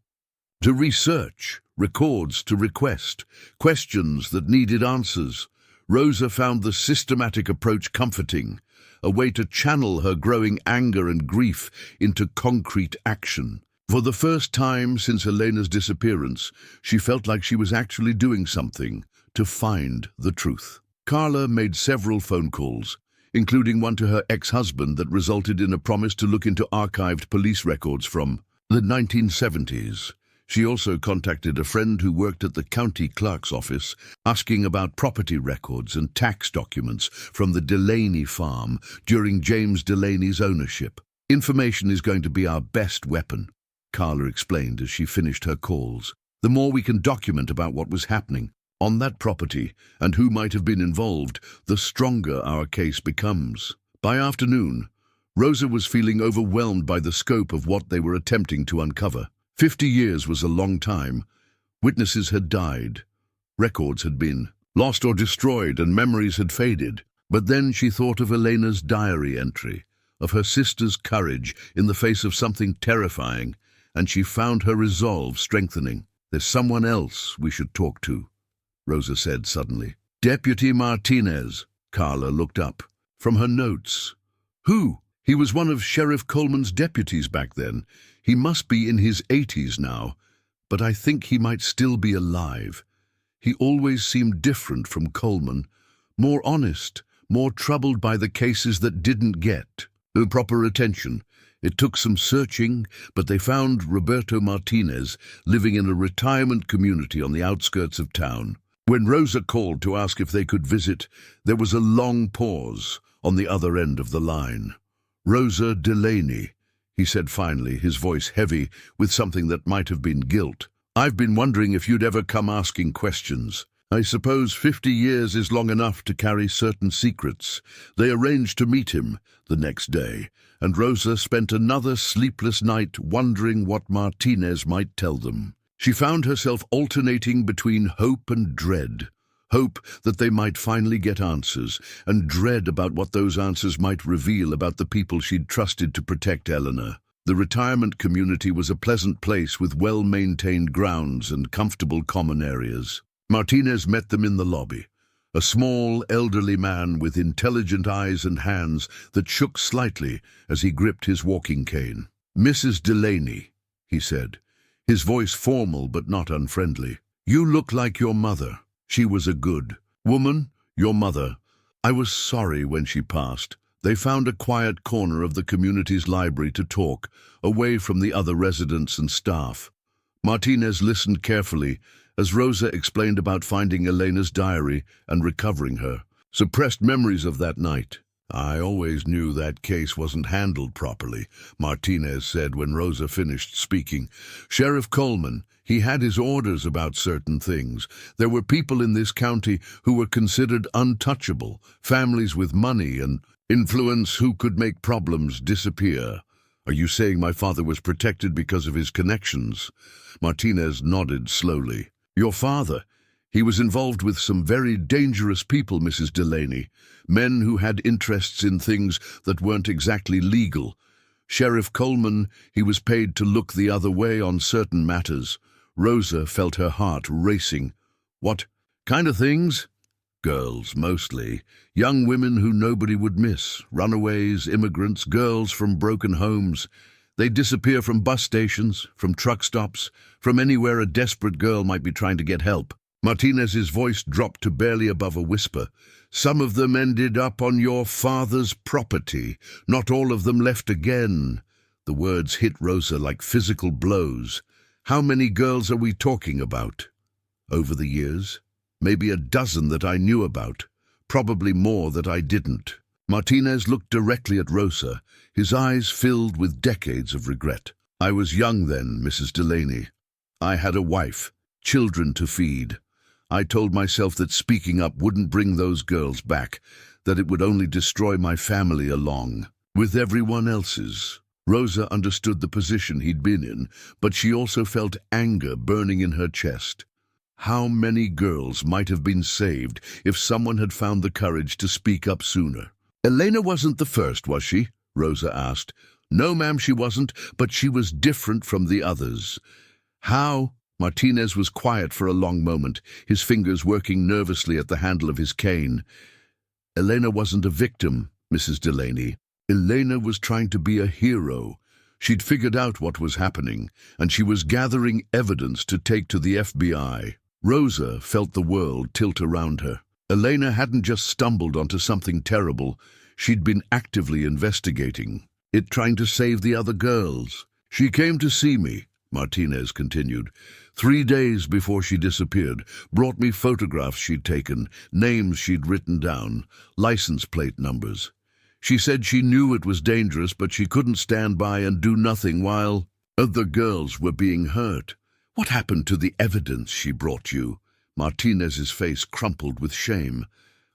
to research, records to request, questions that needed answers. Rosa found the systematic approach comforting, a way to channel her growing anger and grief into concrete action. For the first time since Elena's disappearance, she felt like she was actually doing something to find the truth. Carla made several phone calls, including one to her ex-husband that resulted in a promise to look into archived police records from the 1970s. She also contacted a friend who worked at the county clerk's office, asking about property records and tax documents from the Delaney farm during James Delaney's ownership. Information is going to be our best weapon, Carla explained as she finished her calls. The more we can document about what was happening on that property and who might have been involved, the stronger our case becomes. By afternoon, Rosa was feeling overwhelmed by the scope of what they were attempting to uncover. 50 years was a long time. Witnesses had died. Records had been lost or destroyed, and memories had faded. But then she thought of Elena's diary entry, of her sister's courage in the face of something terrifying, and she found her resolve strengthening. There's someone else we should talk to, Rosa said suddenly. Deputy Martinez. Carla looked up. From her notes. Who? He was one of Sheriff Coleman's deputies back then. He must be in his 80s now, but I think he might still be alive. He always seemed different from Coleman, more honest, more troubled by the cases that didn't get the proper attention. It took some searching, but they found Roberto Martinez living in a retirement community on the outskirts of town. When Rosa called to ask if they could visit, there was a long pause on the other end of the line. Rosa Delaney, he said finally, his voice heavy with something that might have been guilt. I've been wondering if you'd ever come asking questions. I suppose 50 years is long enough to carry certain secrets. They arranged to meet him the next day, and Rosa spent another sleepless night wondering what Martinez might tell them. She found herself alternating between hope and dread. Hope that they might finally get answers, and dread about what those answers might reveal about the people she'd trusted to protect Elena. The retirement community was a pleasant place with well-maintained grounds and comfortable common areas. Martinez met them in the lobby, a small, elderly man with intelligent eyes and hands that shook slightly as he gripped his walking cane. Mrs. Delaney, he said, his voice formal but not unfriendly. You look like your mother. She was a good woman, your mother. I was sorry when she passed. They found a quiet corner of the community's library to talk, away from the other residents and staff. Martinez listened carefully as Rosa explained about finding Elena's diary and recovering her. Suppressed memories of that night. I always knew that case wasn't handled properly, Martinez said when Rosa finished speaking. Sheriff Coleman, he had his orders about certain things. There were people in this county who were considered untouchable, families with money and influence who could make problems disappear. Are you saying my father was protected because of his connections? Martinez nodded slowly. Your father? He was involved with some very dangerous people, Mrs. Delaney. Men who had interests in things that weren't exactly legal. Sheriff Coleman, he was paid to look the other way on certain matters. Rosa felt her heart racing. What kind of things? Girls, mostly. Young women who nobody would miss. Runaways, immigrants, girls from broken homes. They disappear from bus stations, from truck stops, from anywhere a desperate girl might be trying to get help. Martinez's voice dropped to barely above a whisper. Some of them ended up on your father's property. Not all of them left again. The words hit Rosa like physical blows. How many girls are we talking about? Over the years? Maybe a dozen that I knew about. Probably more that I didn't. Martinez looked directly at Rosa, his eyes filled with decades of regret. I was young then, Mrs. Delaney. I had a wife, children to feed. I told myself that speaking up wouldn't bring those girls back, that it would only destroy my family along with everyone else's. Rosa understood the position he'd been in, but she also felt anger burning in her chest. How many girls might have been saved if someone had found the courage to speak up sooner? Elena wasn't the first, was she? Rosa asked. No, ma'am, she wasn't, but she was different from the others. How? Martinez was quiet for a long moment, his fingers working nervously at the handle of his cane. Elena wasn't a victim, Mrs. Delaney. Elena was trying to be a hero. She'd figured out what was happening, and she was gathering evidence to take to the FBI. Rosa felt the world tilt around her. Elena hadn't just stumbled onto something terrible. She'd been actively investigating it, trying to save the other girls. She came to see me, Martinez continued, 3 days before she disappeared, brought me photographs she'd taken, names she'd written down, license plate numbers. She said she knew it was dangerous, but she couldn't stand by and do nothing while other girls were being hurt. What happened to the evidence she brought you? Martinez's face crumpled with shame.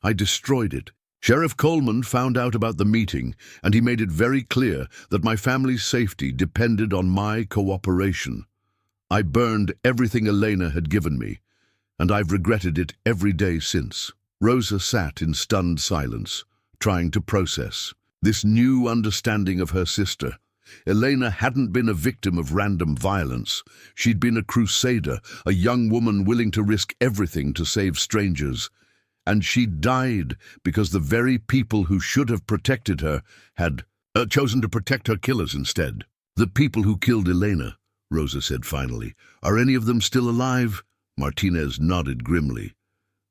I destroyed it. Sheriff Coleman found out about the meeting, and he made it very clear that my family's safety depended on my cooperation. I burned everything Elena had given me, and I've regretted it every day since. Rosa sat in stunned silence, trying to process this new understanding of her sister. Elena hadn't been a victim of random violence. She'd been a crusader, a young woman willing to risk everything to save strangers. And she died because the very people who should have protected her had chosen to protect her killers instead. The people who killed Elena, Rosa said finally. Are any of them still alive? Martinez nodded grimly.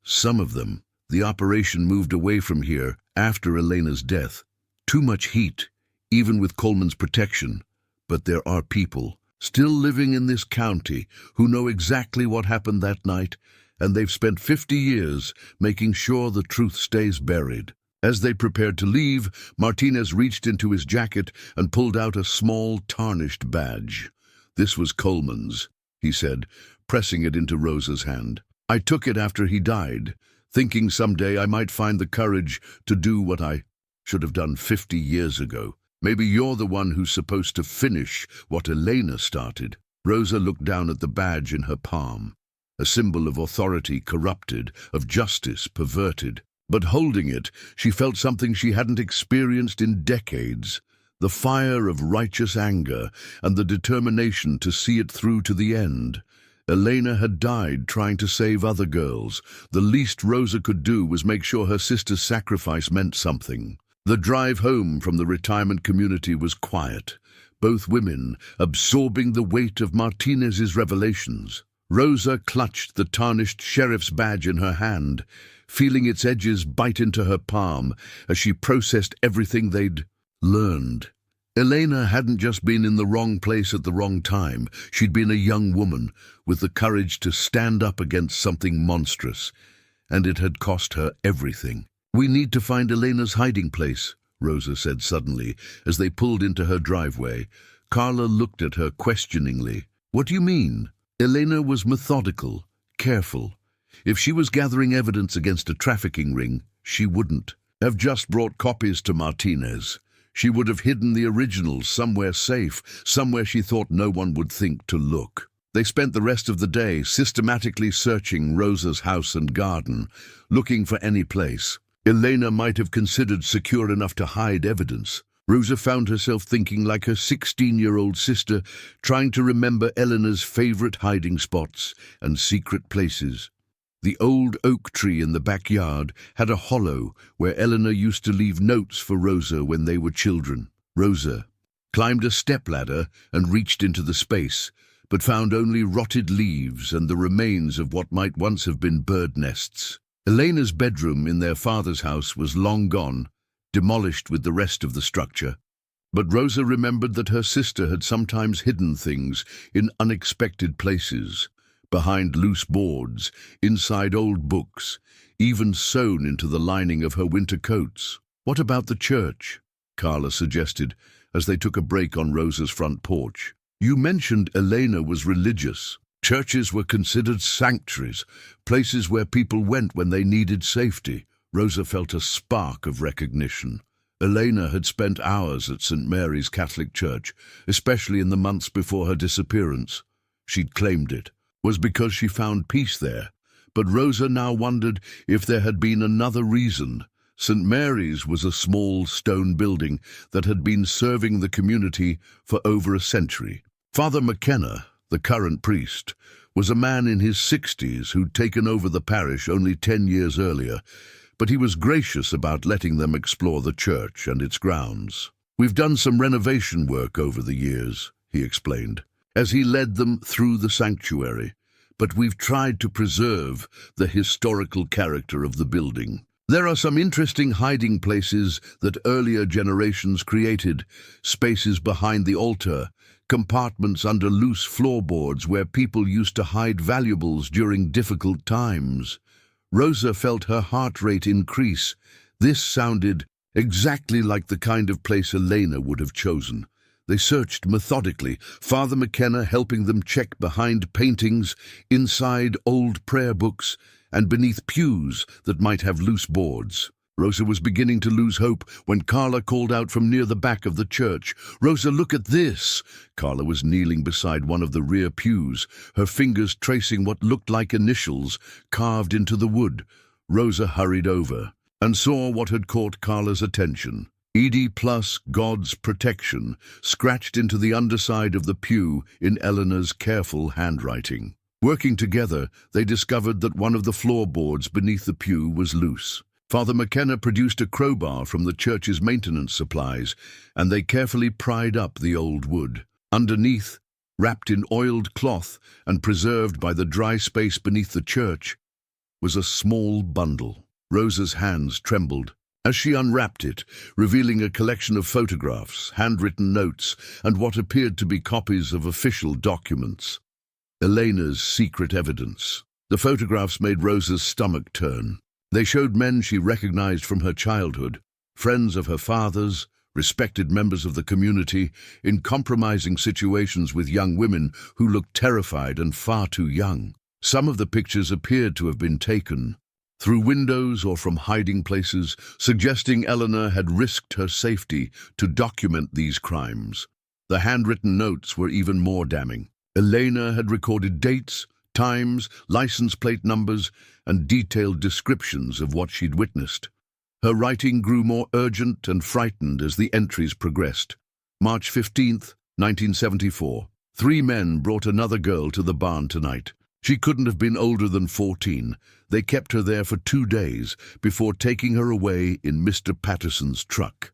Some of them. The operation moved away from here after Elena's death. Too much heat, even with Coleman's protection. But there are people still living in this county who know exactly what happened that night, and they've spent 50 years making sure the truth stays buried. As they prepared to leave, Martinez reached into his jacket and pulled out a small, tarnished badge. This was Coleman's, he said, pressing it into Rosa's hand. I took it after he died, thinking someday I might find the courage to do what I should have done 50 years ago. Maybe you're the one who's supposed to finish what Elena started. Rosa looked down at the badge in her palm, a symbol of authority corrupted, of justice perverted. But holding it, she felt something she hadn't experienced in decades, the fire of righteous anger and the determination to see it through to the end. Elena had died trying to save other girls. The least Rosa could do was make sure her sister's sacrifice meant something. The drive home from the retirement community was quiet, both women absorbing the weight of Martinez's revelations. Rosa clutched the tarnished sheriff's badge in her hand, feeling its edges bite into her palm as she processed everything they'd learned. Elena hadn't just been in the wrong place at the wrong time. She'd been a young woman with the courage to stand up against something monstrous, and it had cost her everything. We need to find Elena's hiding place, Rosa said suddenly as they pulled into her driveway. Carla looked at her questioningly. What do you mean? Elena was methodical, careful. If she was gathering evidence against a trafficking ring, she wouldn't have just brought copies to Martinez. She would have hidden the originals somewhere safe, somewhere she thought no one would think to look. They spent the rest of the day systematically searching Rosa's house and garden, looking for any place Elena might have considered secure enough to hide evidence. Rosa found herself thinking like her 16-year-old sister, trying to remember Elena's favorite hiding spots and secret places. The old oak tree in the backyard had a hollow where Elena used to leave notes for Rosa when they were children. Rosa climbed a stepladder and reached into the space, but found only rotted leaves and the remains of what might once have been bird nests. Elena's bedroom in their father's house was long gone, demolished with the rest of the structure. But Rosa remembered that her sister had sometimes hidden things in unexpected places, behind loose boards, inside old books, even sewn into the lining of her winter coats. What about the church? Carla suggested as they took a break on Rosa's front porch. You mentioned Elena was religious. Churches were considered sanctuaries, places where people went when they needed safety. Rosa felt a spark of recognition. Elena had spent hours at St. Mary's Catholic Church, especially in the months before her disappearance. She'd claimed it was because she found peace there. But Rosa now wondered if there had been another reason. St. Mary's was a small stone building that had been serving the community for over a century. Father McKenna, the current priest, was a man in his 60s who'd taken over the parish only 10 years earlier, but he was gracious about letting them explore the church and its grounds. "We've done some renovation work over the years," he explained, as he led them through the sanctuary, "but we've tried to preserve the historical character of the building. There are some interesting hiding places that earlier generations created, spaces behind the altar, compartments under loose floorboards where people used to hide valuables during difficult times." Rosa felt her heart rate increase. This sounded exactly like the kind of place Elena would have chosen. They searched methodically, Father McKenna helping them check behind paintings, inside old prayer books, and beneath pews that might have loose boards. Rosa was beginning to lose hope when Carla called out from near the back of the church. "Rosa, look at this!" Carla was kneeling beside one of the rear pews, her fingers tracing what looked like initials carved into the wood. Rosa hurried over and saw what had caught Carla's attention. ED plus God's protection, scratched into the underside of the pew in Eleanor's careful handwriting. Working together, they discovered that one of the floorboards beneath the pew was loose. Father McKenna produced a crowbar from the church's maintenance supplies, and they carefully pried up the old wood. Underneath, wrapped in oiled cloth and preserved by the dry space beneath the church, was a small bundle. Rosa's hands trembled as she unwrapped it, revealing a collection of photographs, handwritten notes, and what appeared to be copies of official documents. Elena's secret evidence. The photographs made Rosa's stomach turn. They showed men she recognized from her childhood, friends of her father's, respected members of the community, in compromising situations with young women who looked terrified and far too young. Some of the pictures appeared to have been taken through windows or from hiding places, suggesting Elena had risked her safety to document these crimes. The handwritten notes were even more damning. Elena had recorded dates, times, license plate numbers, and detailed descriptions of what she'd witnessed. Her writing grew more urgent and frightened as the entries progressed. March 15th, 1974. 3 men brought another girl to the barn tonight. She couldn't have been older than 14. They kept her there for 2 days before taking her away in Mr. Patterson's truck.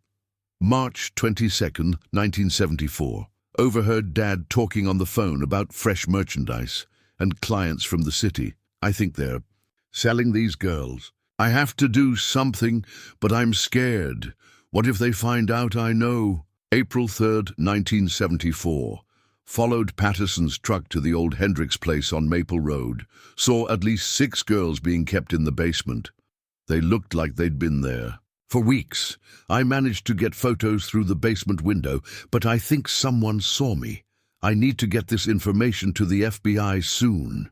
March 22nd, 1974. Overheard Dad talking on the phone about fresh merchandise and clients from the city. "I think they're selling these girls. I have to do something, but I'm scared. What if they find out I know?" April 3rd, 1974. Followed Patterson's truck to the old Hendricks place on Maple Road. Saw at least 6 girls being kept in the basement. They looked like they'd been there for weeks. I managed to get photos through the basement window, but I think someone saw me. I need to get this information to the FBI soon.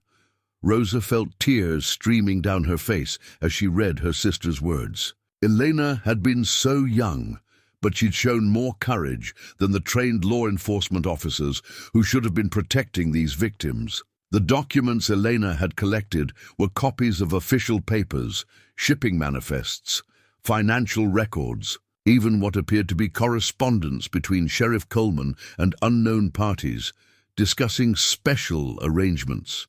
Rosa felt tears streaming down her face as she read her sister's words. Elena had been so young, but she'd shown more courage than the trained law enforcement officers who should have been protecting these victims. The documents Elena had collected were copies of official papers, shipping manifests, financial records, even what appeared to be correspondence between Sheriff Coleman and unknown parties, discussing special arrangements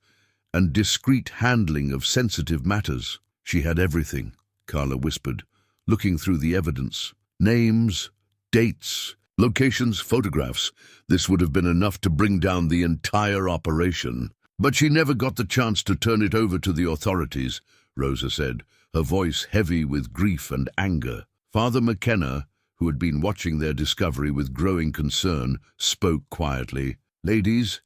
and discreet handling of sensitive matters. "She had everything," Carla whispered, looking through the evidence. "Names, dates, locations, photographs. This would have been enough to bring down the entire operation. But she never got the chance to turn it over to the authorities," Rosa said, her voice heavy with grief and anger. Father McKenna, who had been watching their discovery with growing concern, spoke quietly. "Ladies,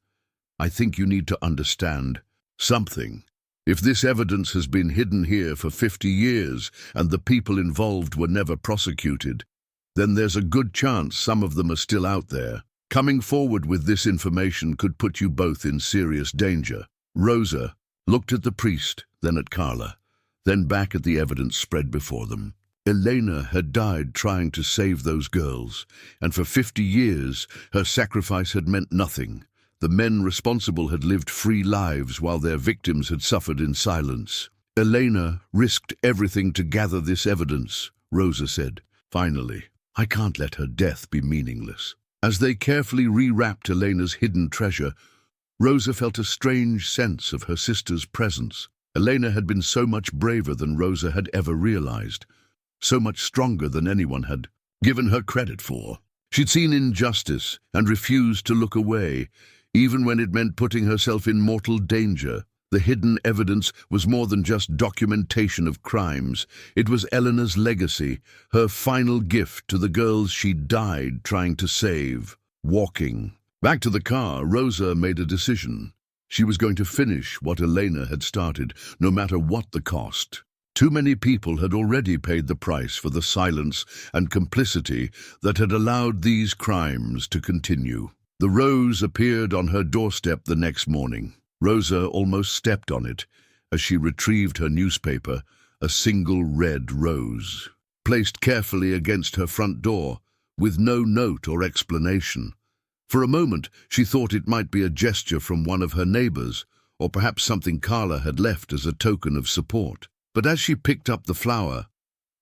I think you need to understand something. If this evidence has been hidden here for 50 years and the people involved were never prosecuted, then there's a good chance some of them are still out there." Coming forward with this information could put you both in serious danger. Rosa looked at the priest, then at Carla, then back at the evidence spread before them. Elena had died trying to save those girls, and for 50 years her sacrifice had meant nothing. The men responsible had lived free lives while their victims had suffered in silence. Elena risked everything to gather this evidence, Rosa said. Finally, I can't let her death be meaningless. As they carefully rewrapped Elena's hidden treasure, Rosa felt a strange sense of her sister's presence. Elena had been so much braver than Rosa had ever realized, so much stronger than anyone had given her credit for. She'd seen injustice and refused to look away, even when it meant putting herself in mortal danger. The hidden evidence was more than just documentation of crimes. It was Elena's legacy, her final gift to the girls she died trying to save. Walking back to the car, Rosa made a decision. She was going to finish what Elena had started, no matter what the cost. Too many people had already paid the price for the silence and complicity that had allowed these crimes to continue. The rose appeared on her doorstep the next morning. Rosa almost stepped on it as she retrieved her newspaper, a single red rose, placed carefully against her front door, with no note or explanation. For a moment, she thought it might be a gesture from one of her neighbors, or perhaps something Carla had left as a token of support. But as she picked up the flower,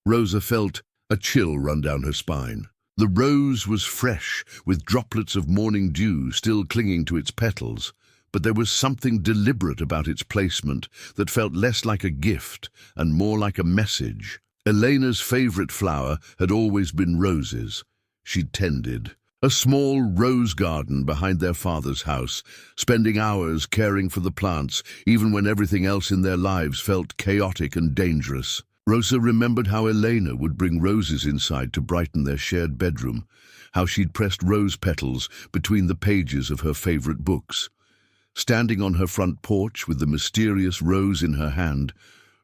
Rosa felt a chill run down her spine. The rose was fresh, with droplets of morning dew still clinging to its petals, but there was something deliberate about its placement that felt less like a gift and more like a message. Elena's favorite flower had always been roses. She'd tended a small rose garden behind their father's house, spending hours caring for the plants, even when everything else in their lives felt chaotic and dangerous. Rosa remembered how Elena would bring roses inside to brighten their shared bedroom, how she'd pressed rose petals between the pages of her favorite books. Standing on her front porch with the mysterious rose in her hand,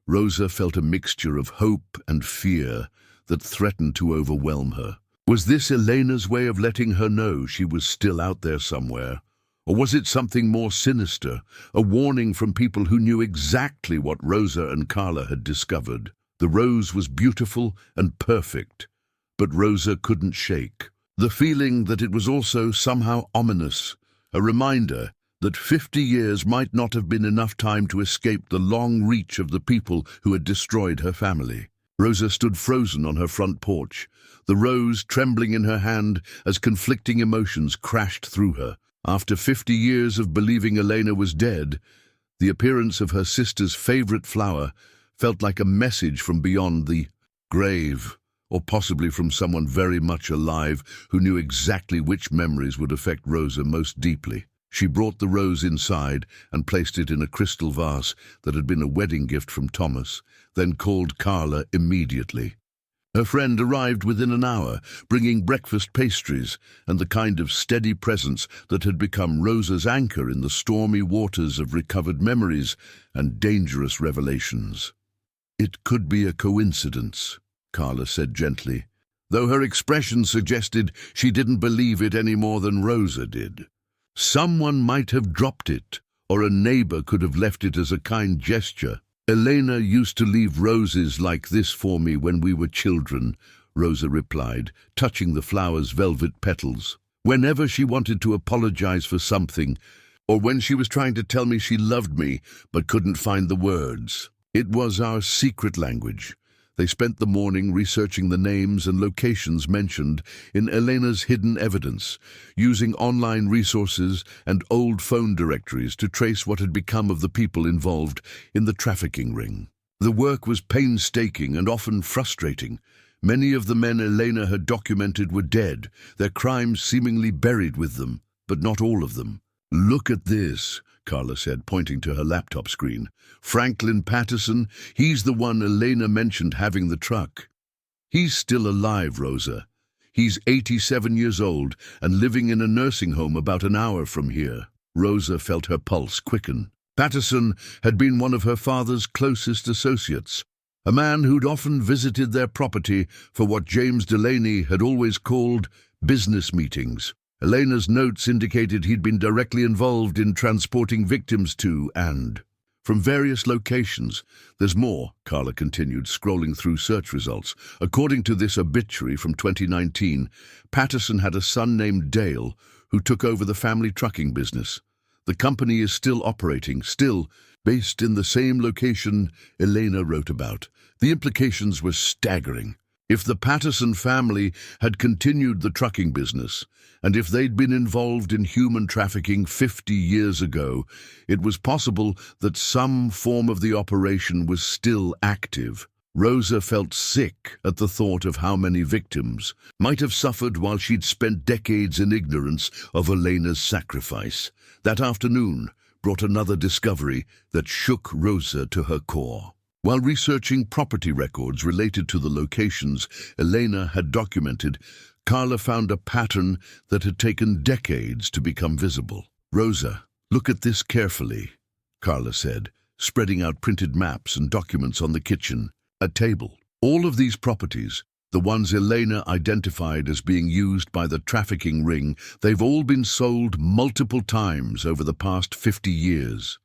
Rosa felt a mixture of hope and fear that threatened to overwhelm her. Was this Elena's way of letting her know she was still out there somewhere? Or was it something more sinister, a warning from people who knew exactly what Rosa and Carla had discovered? The rose was beautiful and perfect, but Rosa couldn't shake the feeling that it was also somehow ominous, a reminder that 50 years might not have been enough time to escape the long reach of the people who had destroyed her family. Rosa stood frozen on her front porch, the rose trembling in her hand as conflicting emotions crashed through her. After 50 years of believing Elena was dead, the appearance of her sister's favorite flower felt like a message from beyond the grave, or possibly from someone very much alive who knew exactly which memories would affect Rosa most deeply. She brought the rose inside and placed it in a crystal vase that had been a wedding gift from Thomas, then called Carla immediately. Her friend arrived within an hour, bringing breakfast pastries and the kind of steady presence that had become Rosa's anchor in the stormy waters of recovered memories and dangerous revelations. "It could be a coincidence," Carla said gently, though her expression suggested she didn't believe it any more than Rosa did. Someone might have dropped it, or a neighbor could have left it as a kind gesture. "Elena used to leave roses like this for me when we were children," Rosa replied, touching the flower's velvet petals. "Whenever she wanted to apologize for something, or when she was trying to tell me she loved me but couldn't find the words. It was our secret language." They spent the morning researching the names and locations mentioned in Elena's hidden evidence, using online resources and old phone directories to trace what had become of the people involved in the trafficking ring. The work was painstaking and often frustrating. Many of the men Elena had documented were dead, their crimes seemingly buried with them, but not all of them. "Look at this," Carla said, pointing to her laptop screen. "Franklin Patterson, he's the one Elena mentioned having the truck. He's still alive, Rosa. He's 87 years old and living in a nursing home about an hour from here." Rosa felt her pulse quicken. Patterson had been one of her father's closest associates, a man who'd often visited their property for what James Delaney had always called business meetings. Elena's notes indicated he'd been directly involved in transporting victims to and from various locations. There's more, Carla continued, scrolling through search results. According to this obituary from 2019, Patterson had a son named Dale who took over the family trucking business. The company is still operating, still based in the same location Elena wrote about. The implications were staggering. If the Patterson family had continued the trucking business, and if they'd been involved in human trafficking 50 years ago, it was possible that some form of the operation was still active. Rosa felt sick at the thought of how many victims might have suffered while she'd spent decades in ignorance of Elena's sacrifice. That afternoon brought another discovery that shook Rosa to her core. While researching property records related to the locations Elena had documented, Carla found a pattern that had taken decades to become visible. "Rosa, look at this carefully," Carla said, spreading out printed maps and documents on the kitchen table. All of these properties, the ones Elena identified as being used by the trafficking ring, they've all been sold multiple times over the past 50 years.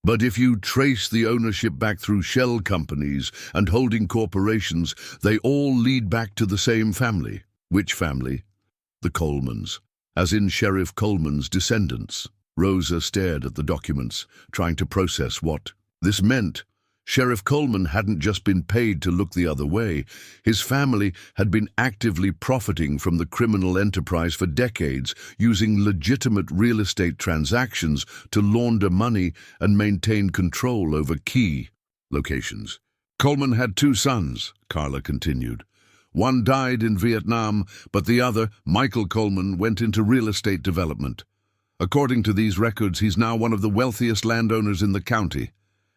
But if you trace the ownership back through shell companies and holding corporations, they all lead back to the same family. Which family? The Colemans, as in Sheriff Coleman's descendants. Rosa stared at the documents, trying to process what this meant. Sheriff Coleman hadn't just been paid to look the other way. His family had been actively profiting from the criminal enterprise for decades, using legitimate real estate transactions to launder money and maintain control over key locations. Coleman had two sons, Carla continued. One died in Vietnam, but the other, Michael Coleman, went into real estate development. According to these records, he's now one of the wealthiest landowners in the county.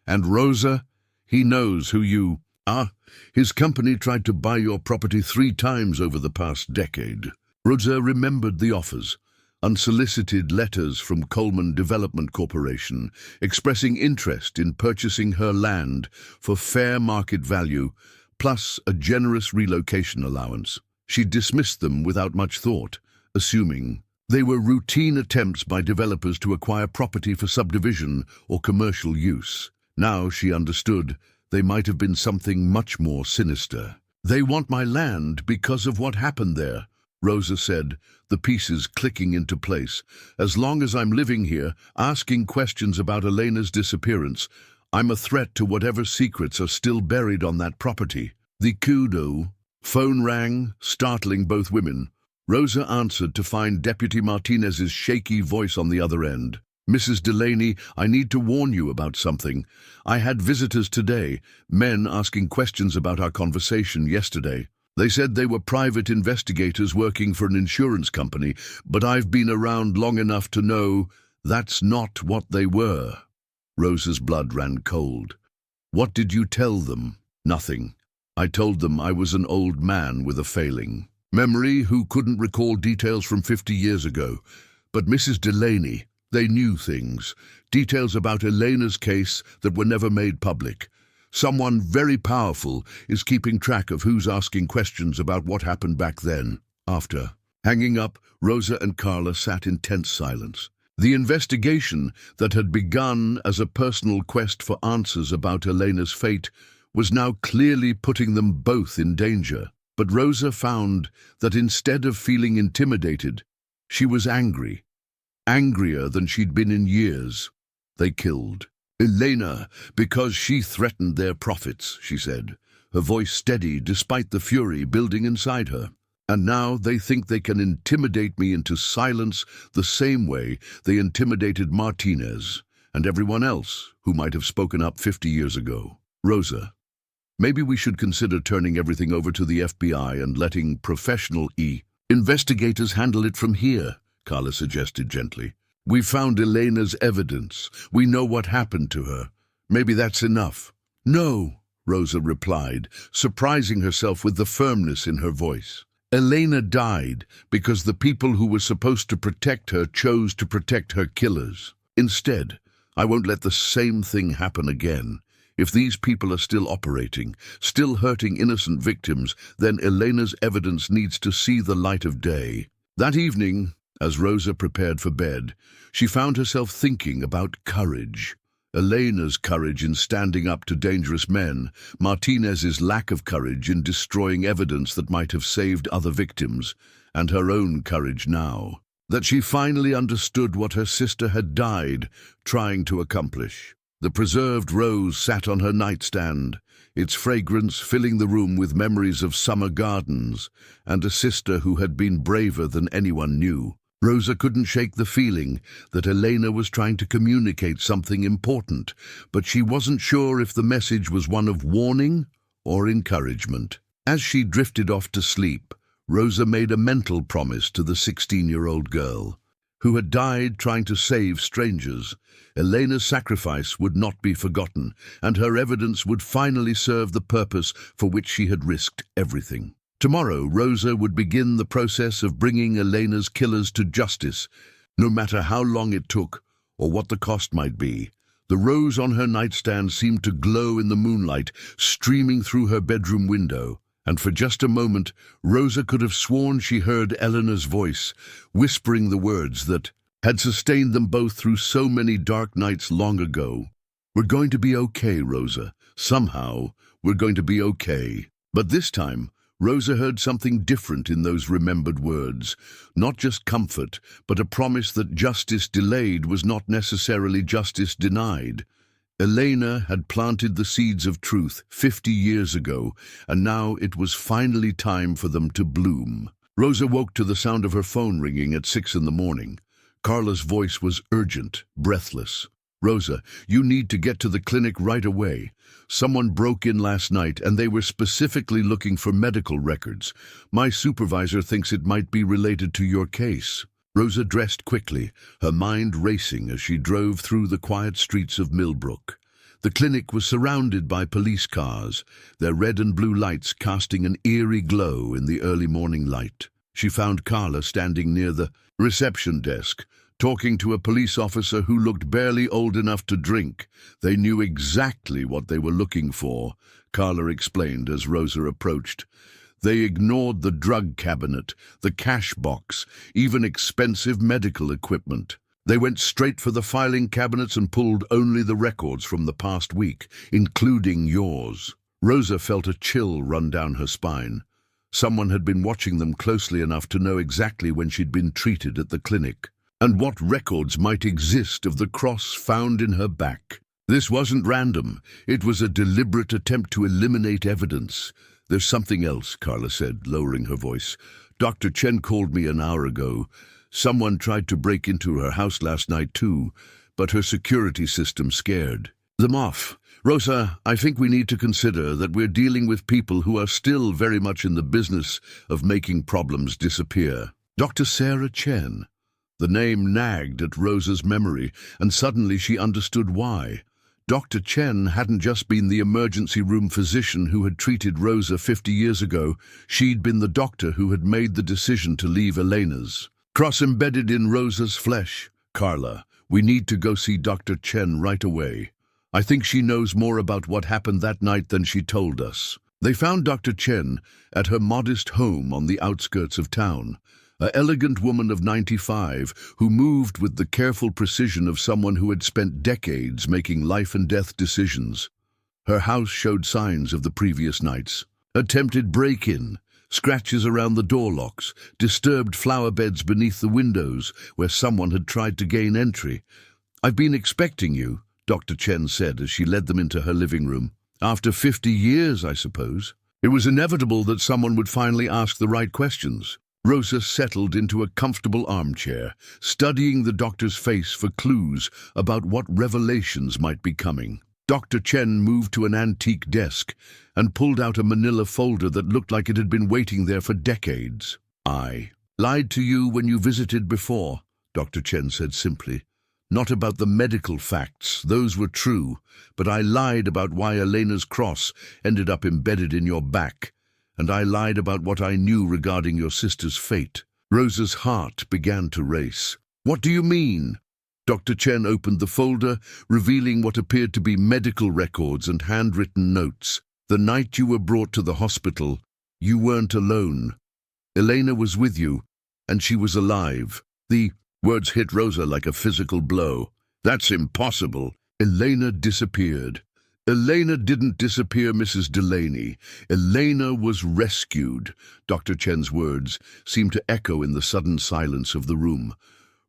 And Rosa, he knows who you are. His company tried to buy your property 3 times over the past decade. Rosa remembered the offers, unsolicited letters from Coleman Development Corporation, expressing interest in purchasing her land for fair market value, plus a generous relocation allowance. She dismissed them without much thought, assuming they were routine attempts by developers to acquire property for subdivision or commercial use. Now she understood they might have been something much more sinister. "They want my land because of what happened there," Rosa said, the pieces clicking into place. "As long as I'm living here, asking questions about Elena's disappearance, I'm a threat to whatever secrets are still buried on that property." The kudo phone rang, startling both women. Rosa answered to find Deputy Martinez's shaky voice on the other end. "Mrs. Delaney, I need to warn you about something. I had visitors today, men asking questions about our conversation yesterday. They said they were private investigators working for an insurance company, but I've been around long enough to know that's not what they were." Rosa's blood ran cold. "What did you tell them?" "Nothing. I told them I was an old man with a failing memory who couldn't recall details from 50 years ago. But Mrs. Delaney, they knew things, details about Elena's case that were never made public. Someone very powerful is keeping track of who's asking questions about what happened back then." After hanging up, Rosa and Carla sat in tense silence. The investigation that had begun as a personal quest for answers about Elena's fate was now clearly putting them both in danger. But Rosa found that instead of feeling intimidated, she was angry. Angrier than she'd been in years. "They killed Elena because she threatened their profits," she said, her voice steady despite the fury building inside her. "And now they think they can intimidate me into silence the same way they intimidated Martinez and everyone else who might have spoken up 50 years ago. Rosa, maybe we should consider turning everything over to the FBI and letting professional investigators handle it from here," Carla suggested gently. "We found Elena's evidence. We know what happened to her. Maybe that's enough." "No," Rosa replied, surprising herself with the firmness in her voice. "Elena died because the people who were supposed to protect her chose to protect her killers. Instead, I won't let the same thing happen again. If these people are still operating, still hurting innocent victims, then Elena's evidence needs to see the light of day." That evening, As Rosa prepared for bed, she found herself thinking about courage. Elena's courage in standing up to dangerous men, Martinez's lack of courage in destroying evidence that might have saved other victims, and her own courage now, that she finally understood what her sister had died trying to accomplish. The preserved rose sat on her nightstand, its fragrance filling the room with memories of summer gardens and a sister who had been braver than anyone knew. Rosa couldn't shake the feeling that Elena was trying to communicate something important, but she wasn't sure if the message was one of warning or encouragement. As she drifted off to sleep, Rosa made a mental promise to the 16-year-old girl, who had died trying to save strangers. Elena's sacrifice would not be forgotten, and her evidence would finally serve the purpose for which she had risked everything. Tomorrow, Rosa would begin the process of bringing Elena's killers to justice, no matter how long it took or what the cost might be. The rose on her nightstand seemed to glow in the moonlight, streaming through her bedroom window, and for just a moment, Rosa could have sworn she heard Elena's voice, whispering the words that had sustained them both through so many dark nights long ago. "We're going to be okay, Rosa. Somehow, we're going to be okay." But this time, Rosa heard something different in those remembered words. Not just comfort, but a promise that justice delayed was not necessarily justice denied. Elena had planted the seeds of truth 50 years ago, and now it was finally time for them to bloom. Rosa woke to the sound of her phone ringing at 6 in the morning. Carla's voice was urgent, breathless. "Rosa, you need to get to the clinic right away. Someone broke in last night and they were specifically looking for medical records. My supervisor thinks it might be related to your case." Rosa dressed quickly, her mind racing as she drove through the quiet streets of Millbrook. The clinic was surrounded by police cars, their red and blue lights casting an eerie glow in the early morning light. She found Carla standing near the reception desk, talking to a police officer who looked barely old enough to drink. They knew exactly what they were looking for, Carla explained as Rosa approached. They ignored the drug cabinet, the cash box, even expensive medical equipment. They went straight for the filing cabinets and pulled only the records from the past week, including yours. Rosa felt a chill run down her spine. Someone had been watching them closely enough to know exactly when she'd been treated at the clinic, and what records might exist of the cross found in her back. This wasn't random. It was a deliberate attempt to eliminate evidence. "There's something else," Carla said, lowering her voice. "Dr. Chen called me an hour ago. Someone tried to break into her house last night too, but her security system scared them off. Rosa, I think we need to consider that we're dealing with people who are still very much in the business of making problems disappear." Dr. Sarah Chen. The name nagged at Rosa's memory, and suddenly she understood why. Dr. Chen hadn't just been the emergency room physician who had treated Rosa 50 years ago. She'd been the doctor who had made the decision to leave Elena's cross embedded in Rosa's flesh. "Carla, we need to go see Dr. Chen right away. I think she knows more about what happened that night than she told us." They found Dr. Chen at her modest home on the outskirts of town. An elegant woman of 95 who moved with the careful precision of someone who had spent decades making life-and-death decisions. Her house showed signs of the previous nights. Attempted break-in, scratches around the door locks, disturbed flower beds beneath the windows where someone had tried to gain entry. "I've been expecting you," Dr. Chen said as she led them into her living room. "After 50 years, I suppose." It was inevitable that someone would finally ask the right questions. Rosa settled into a comfortable armchair, studying the doctor's face for clues about what revelations might be coming. Dr. Chen moved to an antique desk and pulled out a manila folder that looked like it had been waiting there for decades. "I lied to you when you visited before," Dr. Chen said simply. "Not about the medical facts, those were true, but I lied about why Elena's cross ended up embedded in your back. And I lied about what I knew regarding your sister's fate." Rosa's heart began to race. "What do you mean?" Dr. Chen opened the folder, revealing what appeared to be medical records and handwritten notes. "The night you were brought to the hospital, you weren't alone. Elena was with you, and she was alive. The words hit Rosa like a physical blow. That's impossible. Elena disappeared. Elena didn't disappear, Mrs. Delaney. Elena was rescued. Dr. Chen's words seemed to echo in the sudden silence of the room.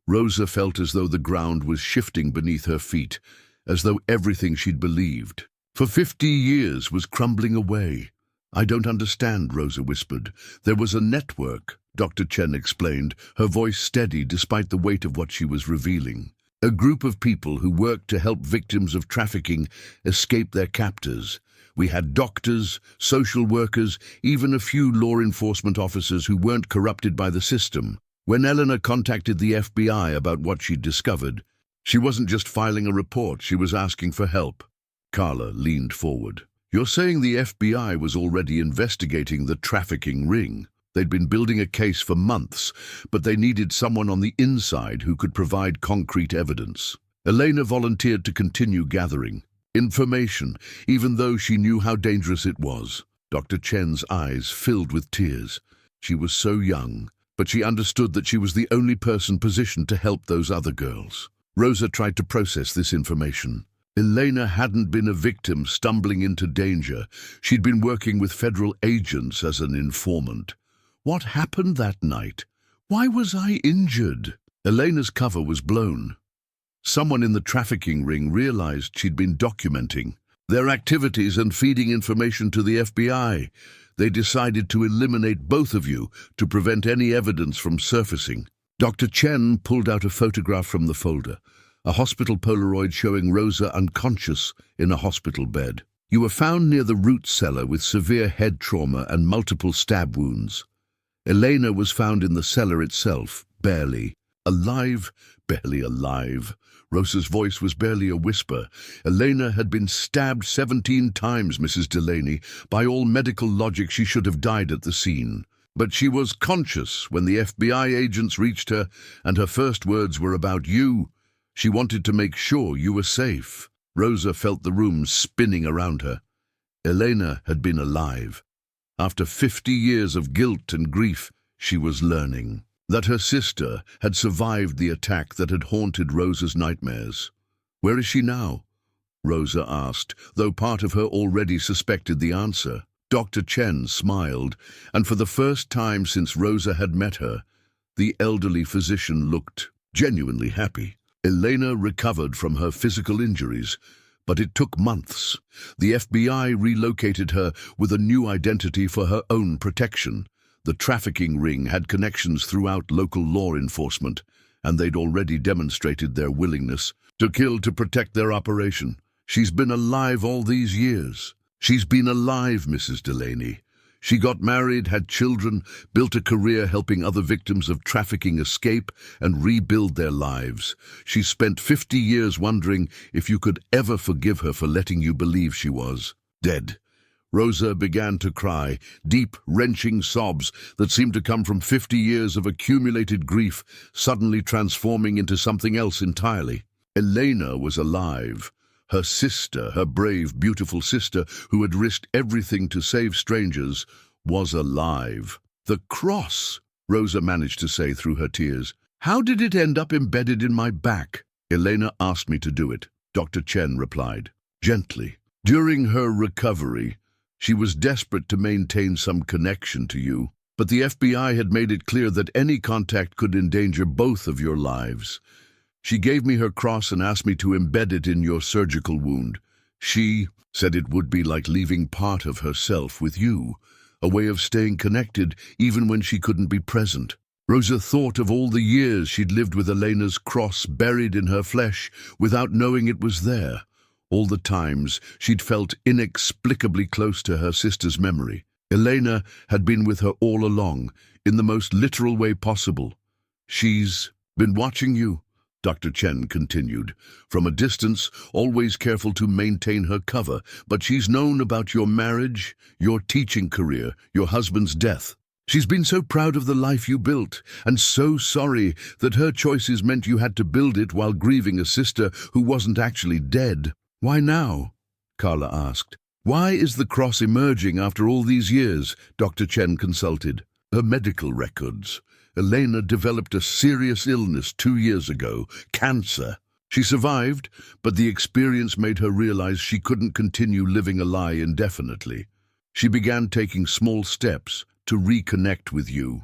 Rosa felt as though the ground was shifting beneath her feet, as though everything she'd believed for 50 years was crumbling away. I don't understand, Rosa whispered. There was a network, Dr. Chen explained, her voice steady despite the weight of what she was revealing. A group of people who worked to help victims of trafficking escape their captors. We had doctors, social workers, even a few law enforcement officers who weren't corrupted by the system. When Elena contacted the FBI about what she'd discovered, she wasn't just filing a report, she was asking for help. Carla leaned forward. You're saying the FBI was already investigating the trafficking ring? They'd been building a case for months, but they needed someone on the inside who could provide concrete evidence. Elena volunteered to continue gathering information, even though she knew how dangerous it was. Dr. Chen's eyes filled with tears. She was so young, but she understood that she was the only person positioned to help those other girls. Rosa tried to process this information. Elena hadn't been a victim stumbling into danger. She'd been working with federal agents as an informant. What happened that night? Why was I injured? Elena's cover was blown. Someone in the trafficking ring realized she'd been documenting their activities and feeding information to the FBI. They decided to eliminate both of you to prevent any evidence from surfacing. Dr. Chen pulled out a photograph from the folder, a hospital Polaroid showing Rosa unconscious in a hospital bed. You were found near the root cellar with severe head trauma and multiple stab wounds. Elena was found in the cellar itself, barely alive. Rosa's voice was barely a whisper. Elena had been stabbed 17 times, Mrs. Delaney. By all medical logic, she should have died at the scene. But she was conscious when the FBI agents reached her, and her first words were about you. She wanted to make sure you were safe. Rosa felt the room spinning around her. Elena had been alive. After 50 years of guilt and grief, she was learning that her sister had survived the attack that had haunted Rosa's nightmares. Where is she now? Rosa asked, though part of her already suspected the answer. Dr. Chen smiled, and for the first time since Rosa had met her, the elderly physician looked genuinely happy. Elena recovered from her physical injuries, but it took months. The FBI relocated her with a new identity for her own protection. The trafficking ring had connections throughout local law enforcement, and they'd already demonstrated their willingness to kill to protect their operation. She's been alive all these years. She's been alive, Mrs. Delaney. She got married, had children, built a career helping other victims of trafficking escape and rebuild their lives. She spent 50 years wondering if you could ever forgive her for letting you believe she was dead. Rosa began to cry, deep, wrenching sobs that seemed to come from 50 years of accumulated grief, suddenly transforming into something else entirely. Elena was alive. Her sister, her brave, beautiful sister, who had risked everything to save strangers, was alive. The cross, Rosa managed to say through her tears. How did it end up embedded in my back? Elena asked me to do it, Dr. Chen replied, gently. During her recovery, she was desperate to maintain some connection to you, but the FBI had made it clear that any contact could endanger both of your lives. She gave me her cross and asked me to embed it in your surgical wound. She said it would be like leaving part of herself with you, a way of staying connected even when she couldn't be present. Rosa thought of all the years she'd lived with Elena's cross buried in her flesh without knowing it was there. All the times she'd felt inexplicably close to her sister's memory. Elena had been with her all along, in the most literal way possible. She's been watching you, Dr. Chen continued, from a distance, always careful to maintain her cover, but she's known about your marriage, your teaching career, your husband's death. She's been so proud of the life you built, and so sorry that her choices meant you had to build it while grieving a sister who wasn't actually dead. Why now? Carla asked. Why is the cross emerging after all these years? Dr. Chen consulted. Her medical records. Elena developed a serious illness 2 years ago, cancer. She survived, but the experience made her realize she couldn't continue living a lie indefinitely. She began taking small steps to reconnect with you,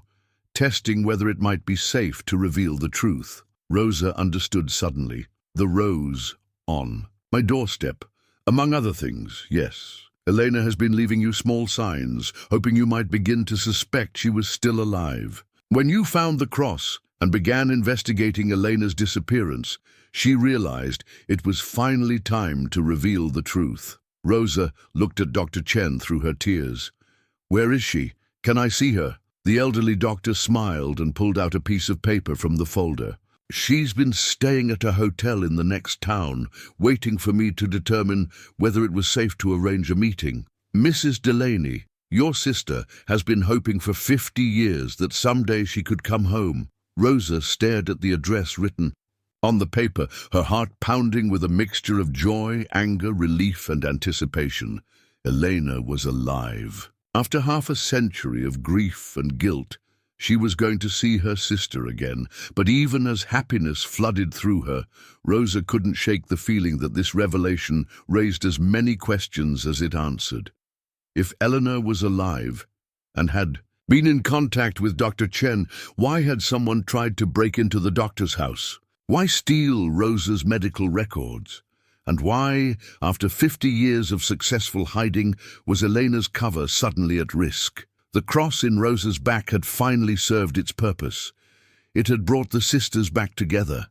testing whether it might be safe to reveal the truth. Rosa understood suddenly. The rose on my doorstep. Among other things, yes. Elena has been leaving you small signs, hoping you might begin to suspect she was still alive. When you found the cross and began investigating Elena's disappearance, she realized it was finally time to reveal the truth. Rosa looked at Dr. Chen through her tears. "Where is she? Can I see her?" The elderly doctor smiled and pulled out a piece of paper from the folder. "She's been staying at a hotel in the next town, waiting for me to determine whether it was safe to arrange a meeting. Mrs. Delaney, your sister, has been hoping for 50 years that someday she could come home." Rosa stared at the address written on the paper, her heart pounding with a mixture of joy, anger, relief, and anticipation. Elena was alive. After half a century of grief and guilt, she was going to see her sister again, but even as happiness flooded through her, Rosa couldn't shake the feeling that this revelation raised as many questions as it answered. If Elena was alive and had been in contact with Dr. Chen, why had someone tried to break into the doctor's house? Why steal Rosa's medical records? And why, after 50 years of successful hiding, was Elena's cover suddenly at risk? The cross in Rosa's back had finally served its purpose. It had brought the sisters back together.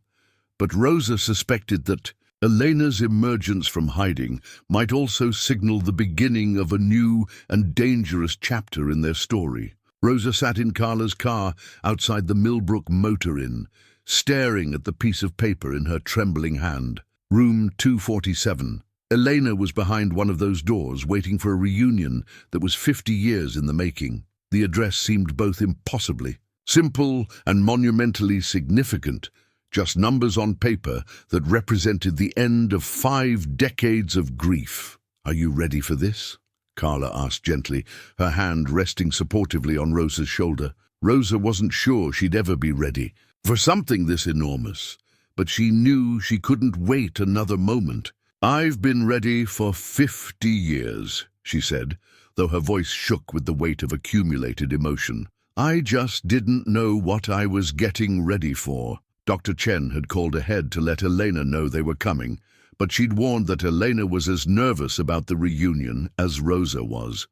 But Rosa suspected that Elena's emergence from hiding might also signal the beginning of a new and dangerous chapter in their story. Rosa sat in Carla's car outside the Millbrook Motor Inn, staring at the piece of paper in her trembling hand. Room 247. Elena was behind one of those doors, waiting for a reunion that was 50 years in the making. The address seemed both impossibly simple and monumentally significant, just numbers on paper that represented the end of 5 decades of grief. "Are you ready for this?" Carla asked gently, her hand resting supportively on Rosa's shoulder. Rosa wasn't sure she'd ever be ready for something this enormous, but she knew she couldn't wait another moment. "I've been ready for 50 years, she said, though her voice shook with the weight of accumulated emotion. "I just didn't know what I was getting ready for." Dr. Chen had called ahead to let Elena know they were coming, but she'd warned that Elena was as nervous about the reunion as Rosa was.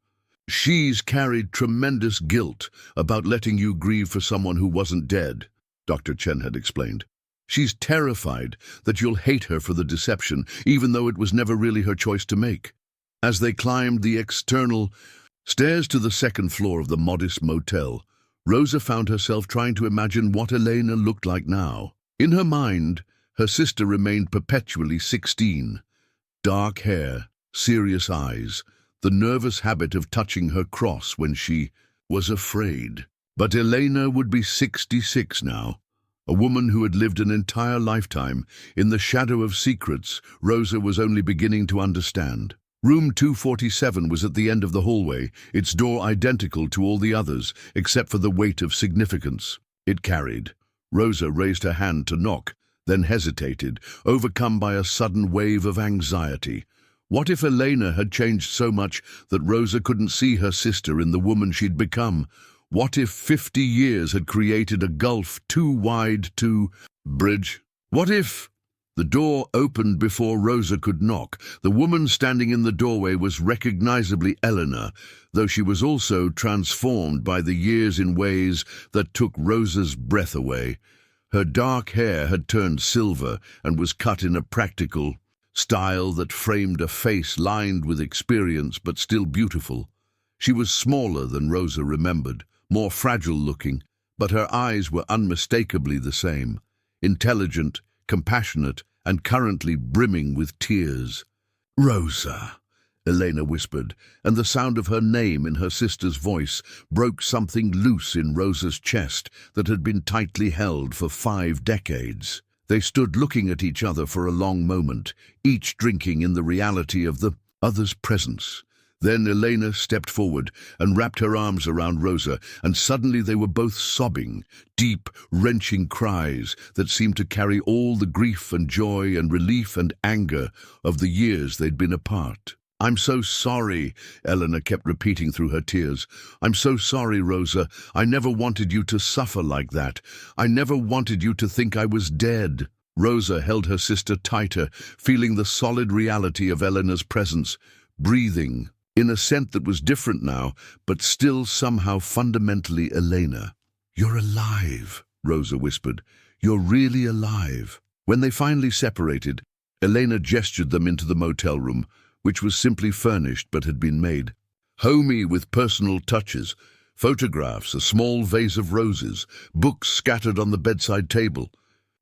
"She's carried tremendous guilt about letting you grieve for someone who wasn't dead," Dr. Chen had explained. "She's terrified that you'll hate her for the deception, even though it was never really her choice to make." As they climbed the external stairs to the second floor of the modest motel, Rosa found herself trying to imagine what Elena looked like now. In her mind, her sister remained perpetually 16. Dark hair, serious eyes, the nervous habit of touching her cross when she was afraid. But Elena would be 66 now. A woman who had lived an entire lifetime in the shadow of secrets Rosa was only beginning to understand. Room 247 was at the end of the hallway, its door identical to all the others, except for the weight of significance it carried. Rosa raised her hand to knock, then hesitated, overcome by a sudden wave of anxiety. What if Elena had changed so much that Rosa couldn't see her sister in the woman she'd become? What if 50 years had created a gulf too wide to bridge? What if... The door opened before Rosa could knock. The woman standing in the doorway was recognizably Elena, though she was also transformed by the years in ways that took Rosa's breath away. Her dark hair had turned silver and was cut in a practical style that framed a face lined with experience but still beautiful. She was smaller than Rosa remembered, more fragile-looking, but her eyes were unmistakably the same, intelligent, compassionate, and currently brimming with tears. "Rosa," Elena whispered, and the sound of her name in her sister's voice broke something loose in Rosa's chest that had been tightly held for 5 decades. They stood looking at each other for a long moment, each drinking in the reality of the other's presence. Then Elena stepped forward and wrapped her arms around Rosa, and suddenly they were both sobbing, deep, wrenching cries that seemed to carry all the grief and joy and relief and anger of the years they'd been apart. "I'm so sorry," Elena kept repeating through her tears. "I'm so sorry, Rosa. I never wanted you to suffer like that. I never wanted you to think I was dead." Rosa held her sister tighter, feeling the solid reality of Elena's presence, breathing, in a scent that was different now, but still somehow fundamentally Elena. "You're alive," Rosa whispered. "You're really alive." When they finally separated, Elena gestured them into the motel room, which was simply furnished but had been made homey with personal touches, photographs, a small vase of roses, books scattered on the bedside table.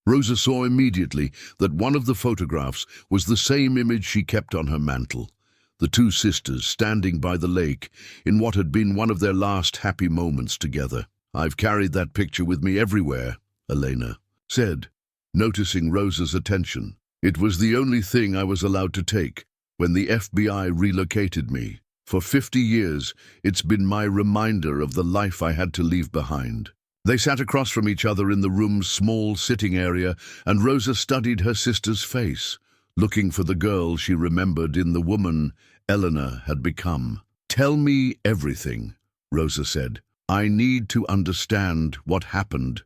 Rosa saw immediately that one of the photographs was the same image she kept on her mantle. The two sisters standing by the lake in what had been one of their last happy moments together. "I've carried that picture with me everywhere," Elena said, noticing Rosa's attention. "It was the only thing I was allowed to take when the FBI relocated me. For 50 years, it's been my reminder of the life I had to leave behind." They sat across from each other in the room's small sitting area, and Rosa studied her sister's face, looking for the girl she remembered in the woman Elena had become. "Tell me everything," Rosa said. "I need to understand what happened.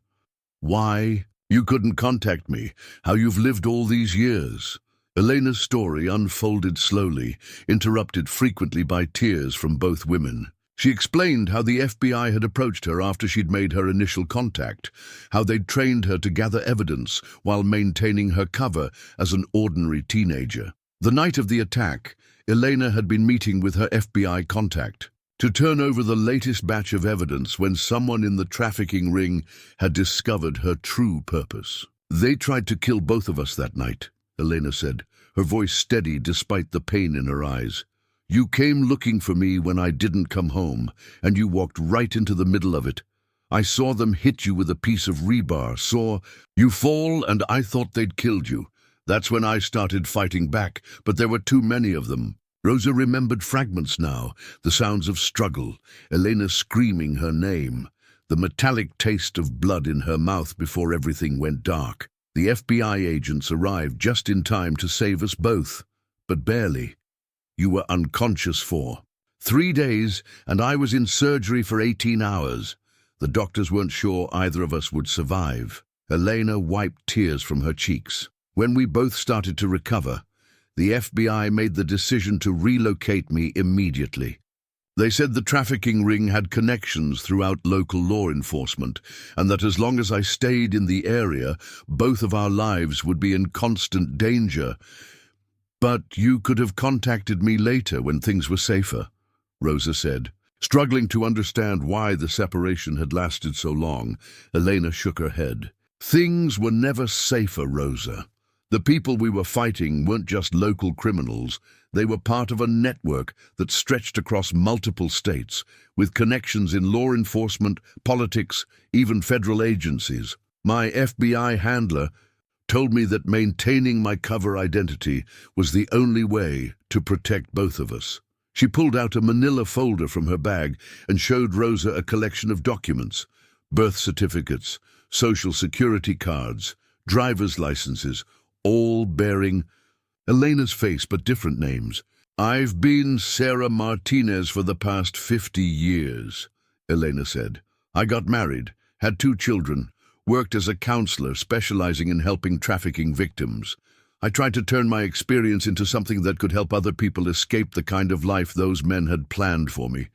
Why you couldn't contact me, how you've lived all these years." Elena's story unfolded slowly, interrupted frequently by tears from both women. She explained how the FBI had approached her after she'd made her initial contact, how they'd trained her to gather evidence while maintaining her cover as an ordinary teenager. The night of the attack, Elena had been meeting with her FBI contact to turn over the latest batch of evidence when someone in the trafficking ring had discovered her true purpose. "They tried to kill both of us that night," Elena said, her voice steady despite the pain in her eyes. "You came looking for me when I didn't come home, and you walked right into the middle of it. I saw them hit you with a piece of rebar, saw you fall, and I thought they'd killed you. That's when I started fighting back, but there were too many of them." Rosa remembered fragments now, the sounds of struggle, Elena screaming her name, the metallic taste of blood in her mouth before everything went dark. The FBI agents arrived just in time to save us both, but barely. "You were unconscious for 3 days, and I was in surgery for 18 hours. The doctors weren't sure either of us would survive." Elena wiped tears from her cheeks. "When we both started to recover, the FBI made the decision to relocate me immediately. They said the trafficking ring had connections throughout local law enforcement, and that as long as I stayed in the area, both of our lives would be in constant danger. But you could have contacted me later when things were safer," Rosa said. Struggling to understand why the separation had lasted so long, Elena shook her head. "Things were never safer, Rosa. The people we were fighting weren't just local criminals. They were part of a network that stretched across multiple states, with connections in law enforcement, politics, even federal agencies. My FBI handler told me that maintaining my cover identity was the only way to protect both of us." She pulled out a manila folder from her bag and showed Rosa a collection of documents: birth certificates, social security cards, driver's licenses, all bearing Elena's face but different names. "I've been Sarah Martinez for the past 50 years, Elena said. "I got married, had 2 children, worked as a counselor specializing in helping trafficking victims. I tried to turn my experience into something that could help other people escape the kind of life those men had planned for me."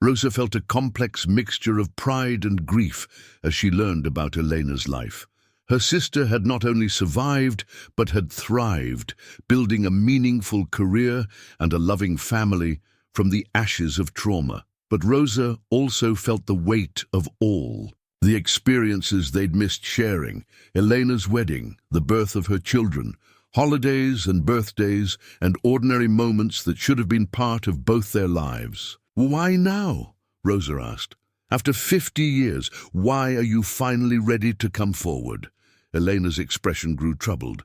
Rosa felt a complex mixture of pride and grief as she learned about Elena's life. Her sister had not only survived, but had thrived, building a meaningful career and a loving family from the ashes of trauma. But Rosa also felt the weight of all. The experiences they'd missed sharing, Elena's wedding, the birth of her children, holidays and birthdays, and ordinary moments that should have been part of both their lives. "Why now?" Rosa asked. "After 50 years, why are you finally ready to come forward?" Elena's expression grew troubled.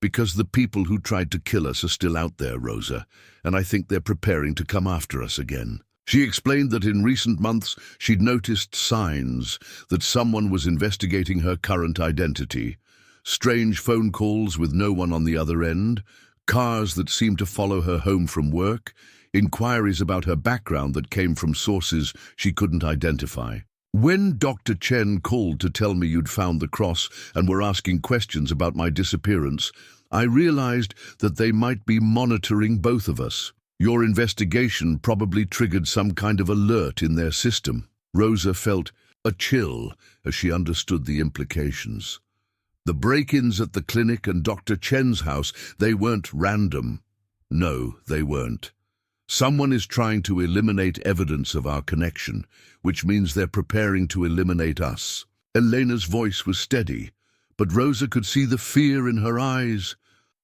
Because the people who tried to kill us are still out there, Rosa, and I think they're preparing to come after us again. She explained that in recent months she'd noticed signs that someone was investigating her current identity. Strange phone calls with no one on the other end, cars that seemed to follow her home from work, inquiries about her background that came from sources she couldn't identify. When Dr. Chen called to tell me you'd found the cross and were asking questions about my disappearance, I realized that they might be monitoring both of us. Your investigation probably triggered some kind of alert in their system. Rosa felt a chill as she understood the implications. The break-ins at the clinic and Dr. Chen's house, they weren't random. No, they weren't. Someone is trying to eliminate evidence of our connection, which means they're preparing to eliminate us. Elena's voice was steady, but Rosa could see the fear in her eyes.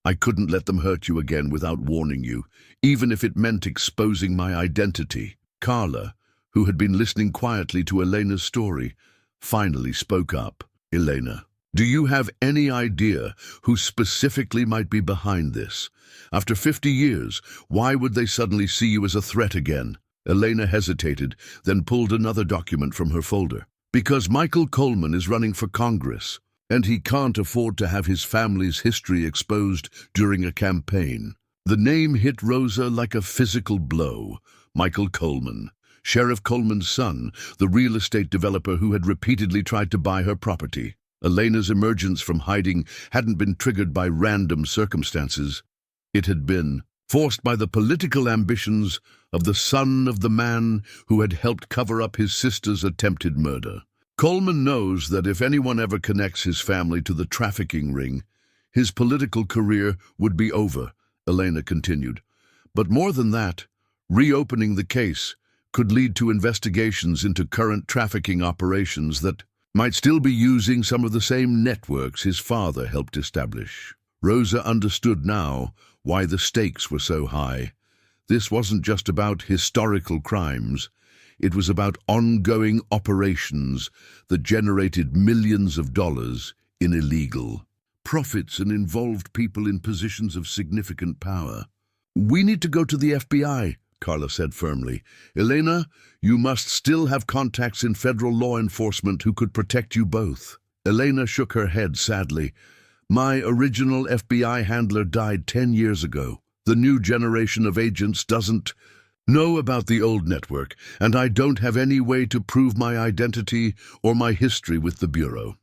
I couldn't let them hurt you again without warning you, even if it meant exposing my identity. Carla, who had been listening quietly to Elena's story, finally spoke up. Elena, do you have any idea who specifically might be behind this? After 50 years, why would they suddenly see you as a threat again? Elena hesitated, then pulled another document from her folder. Because Michael Coleman is running for Congress, and he can't afford to have his family's history exposed during a campaign. The name hit Rosa like a physical blow. Michael Coleman, Sheriff Coleman's son, the real estate developer who had repeatedly tried to buy her property. Elena's emergence from hiding hadn't been triggered by random circumstances. It had been forced by the political ambitions of the son of the man who had helped cover up his sister's attempted murder. Coleman knows that if anyone ever connects his family to the trafficking ring, his political career would be over, Elena continued. But more than that, reopening the case could lead to investigations into current trafficking operations that might still be using some of the same networks his father helped establish. Rosa understood now why the stakes were so high. This wasn't just about historical crimes. It was about ongoing operations that generated millions of dollars in illegal profits and involved people in positions of significant power. We need to go to the FBI, Carla said firmly. Elena, you must still have contacts in federal law enforcement who could protect you both. Elena shook her head sadly. My original FBI handler died 10 years ago. The new generation of agents doesn't know about the old network, and I don't have any way to prove my identity or my history with the Bureau.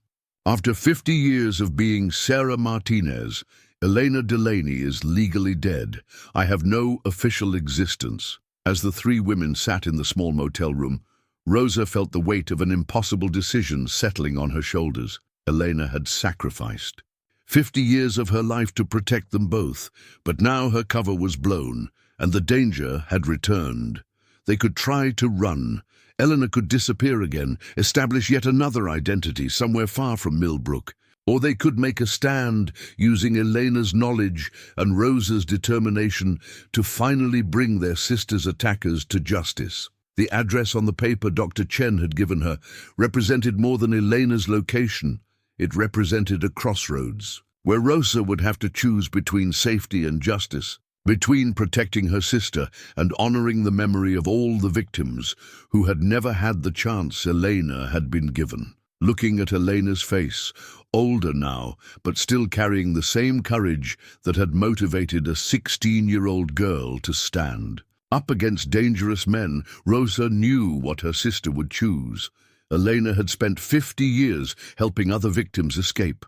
After 50 years of being Sarah Martinez, Elena Delaney is legally dead. I have no official existence. As the three women sat in the small motel room, Rosa felt the weight of an impossible decision settling on her shoulders. Elena had sacrificed 50 years of her life to protect them both, but now her cover was blown, and the danger had returned. They could try to run. Elena could disappear again, establish yet another identity somewhere far from Millbrook. Or they could make a stand using Elena's knowledge and Rosa's determination to finally bring their sister's attackers to justice. The address on the paper Dr. Chen had given her represented more than Elena's location. It represented a crossroads, where Rosa would have to choose between safety and justice, between protecting her sister and honoring the memory of all the victims who had never had the chance Elena had been given. Looking at Elena's face, older now, but still carrying the same courage that had motivated a 16-year-old girl to stand. Up against dangerous men, Rosa knew what her sister would choose. Elena had spent 50 years helping other victims escape.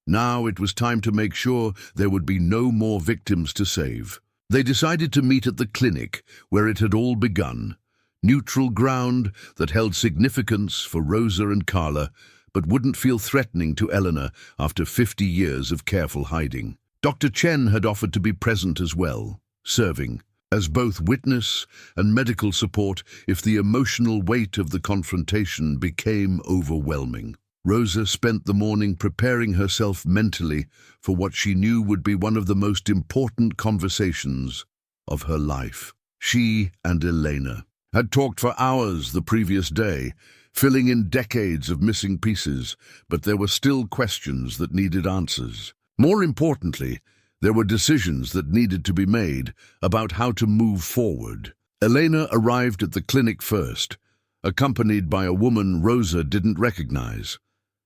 Now it was time to make sure there would be no more victims to save. They decided to meet at the clinic where it had all begun. Neutral ground that held significance for Rosa and Carla, but wouldn't feel threatening to Elena after 50 years of careful hiding. Dr. Chen had offered to be present as well, serving as both witness and medical support if the emotional weight of the confrontation became overwhelming. Rosa spent the morning preparing herself mentally for what she knew would be one of the most important conversations of her life. She and Elena had talked for hours the previous day, filling in decades of missing pieces, but there were still questions that needed answers. More importantly, there were decisions that needed to be made about how to move forward. Elena arrived at the clinic first, accompanied by a woman Rosa didn't recognize.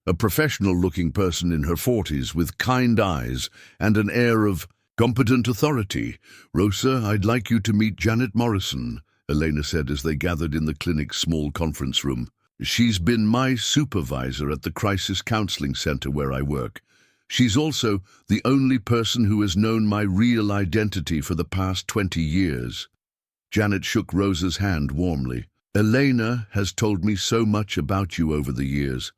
A professional-looking person in her 40s with kind eyes and an air of competent authority. "Rosa, I'd like you to meet Janet Morrison," Elena said as they gathered in the clinic's small conference room. "She's been my supervisor at the crisis counseling center where I work. She's also the only person who has known my real identity for the past 20 years. Janet shook Rosa's hand warmly. "Elena has told me so much about you over the years.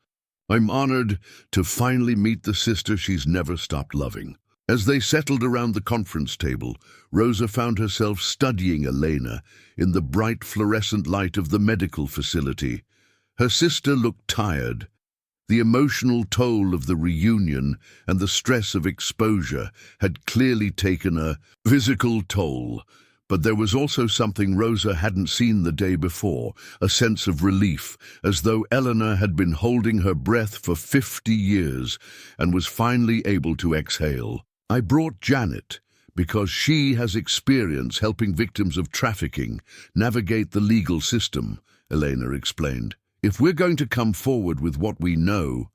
I'm honored to finally meet the sister she's never stopped loving." As they settled around the conference table, Rosa found herself studying Elena in the bright fluorescent light of the medical facility. Her sister looked tired. The emotional toll of the reunion and the stress of exposure had clearly taken a physical toll, but there was also something Rosa hadn't seen the day before, a sense of relief, as though Elena had been holding her breath for 50 years and was finally able to exhale. "I brought Janet because she has experience helping victims of trafficking navigate the legal system," Elena explained. "If we're going to come forward with what we know,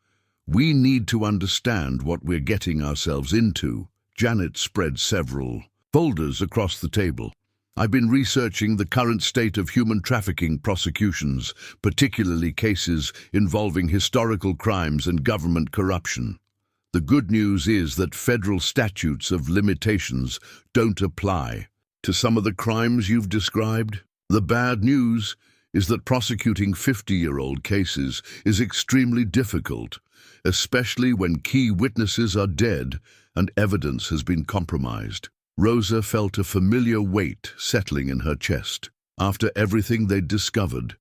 we need to understand what we're getting ourselves into." Janet spread several folders across the table. "I've been researching the current state of human trafficking prosecutions, particularly cases involving historical crimes and government corruption. The good news is that federal statutes of limitations don't apply to some of the crimes you've described. The bad news is that prosecuting 50-year-old cases is extremely difficult, especially when key witnesses are dead and evidence has been compromised." Rosa felt a familiar weight settling in her chest. After everything they'd discovered,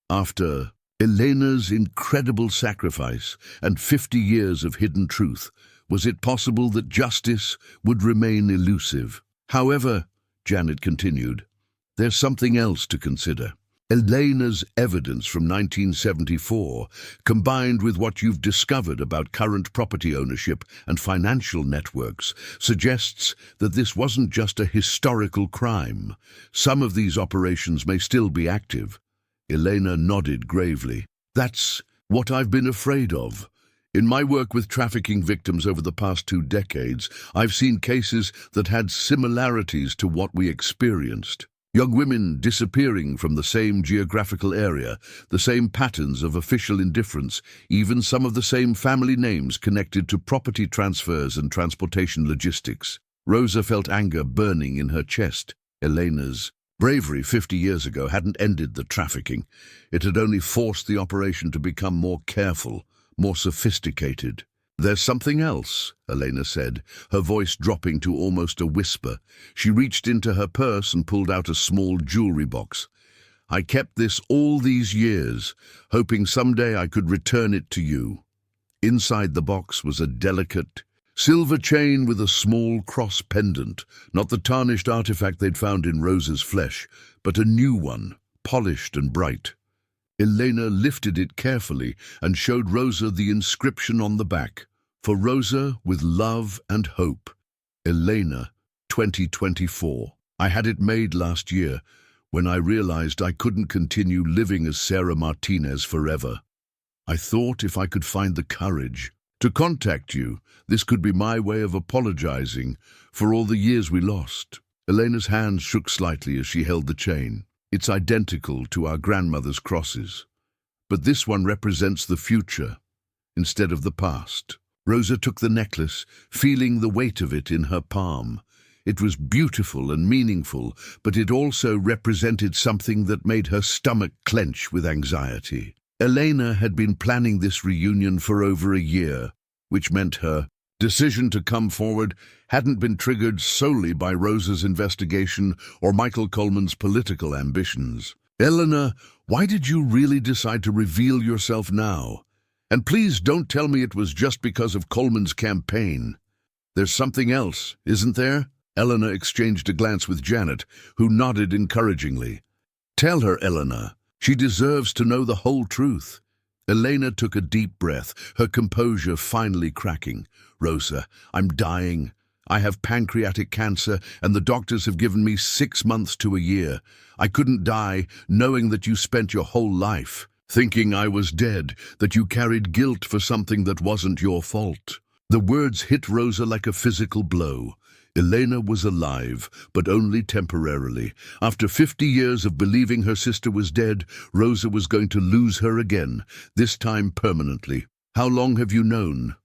after Elena's incredible sacrifice and 50 years of hidden truth, was it possible that justice would remain elusive? "However," Janet continued, "there's something else to consider. Elena's evidence from 1974, combined with what you've discovered about current property ownership and financial networks, suggests that this wasn't just a historical crime. Some of these operations may still be active." Elena nodded gravely. "That's what I've been afraid of. In my work with trafficking victims over the past 2 decades, I've seen cases that had similarities to what we experienced. Young women disappearing from the same geographical area, the same patterns of official indifference, even some of the same family names connected to property transfers and transportation logistics." Rosa felt anger burning in her chest. Elena's bravery 50 years ago hadn't ended the trafficking. It had only forced the operation to become more careful, more sophisticated. "There's something else," Elena said, her voice dropping to almost a whisper. She reached into her purse and pulled out a small jewelry box. "I kept this all these years, hoping someday I could return it to you." Inside the box was a delicate silver chain with a small cross pendant, not the tarnished artifact they'd found in Rosa's flesh, but a new one, polished and bright. Elena lifted it carefully and showed Rosa the inscription on the back. "For Rosa with love and hope. Elena, 2024. I had it made last year when I realized I couldn't continue living as Sarah Martinez forever. I thought if I could find the courage to contact you, this could be my way of apologizing for all the years we lost." Elena's hands shook slightly as she held the chain. "It's identical to our grandmother's crosses, but this one represents the future instead of the past." Rosa took the necklace, feeling the weight of it in her palm. It was beautiful and meaningful, but it also represented something that made her stomach clench with anxiety. Elena had been planning this reunion for over a year, which meant her decision to come forward hadn't been triggered solely by Rosa's investigation or Michael Coleman's political ambitions. "Elena, why did you really decide to reveal yourself now? And please don't tell me it was just because of Coleman's campaign. There's something else, isn't there?" Elena exchanged a glance with Janet, who nodded encouragingly. "Tell her, Elena. She deserves to know the whole truth." Elena took a deep breath, her composure finally cracking. "Rosa, I'm dying. I have pancreatic cancer, and the doctors have given me 6 months to a year. I couldn't die knowing that you spent your whole life thinking I was dead, that you carried guilt for something that wasn't your fault." The words hit Rosa like a physical blow. Elena was alive, but only temporarily. After 50 years of believing her sister was dead, Rosa was going to lose her again, this time permanently. "How long have you known?"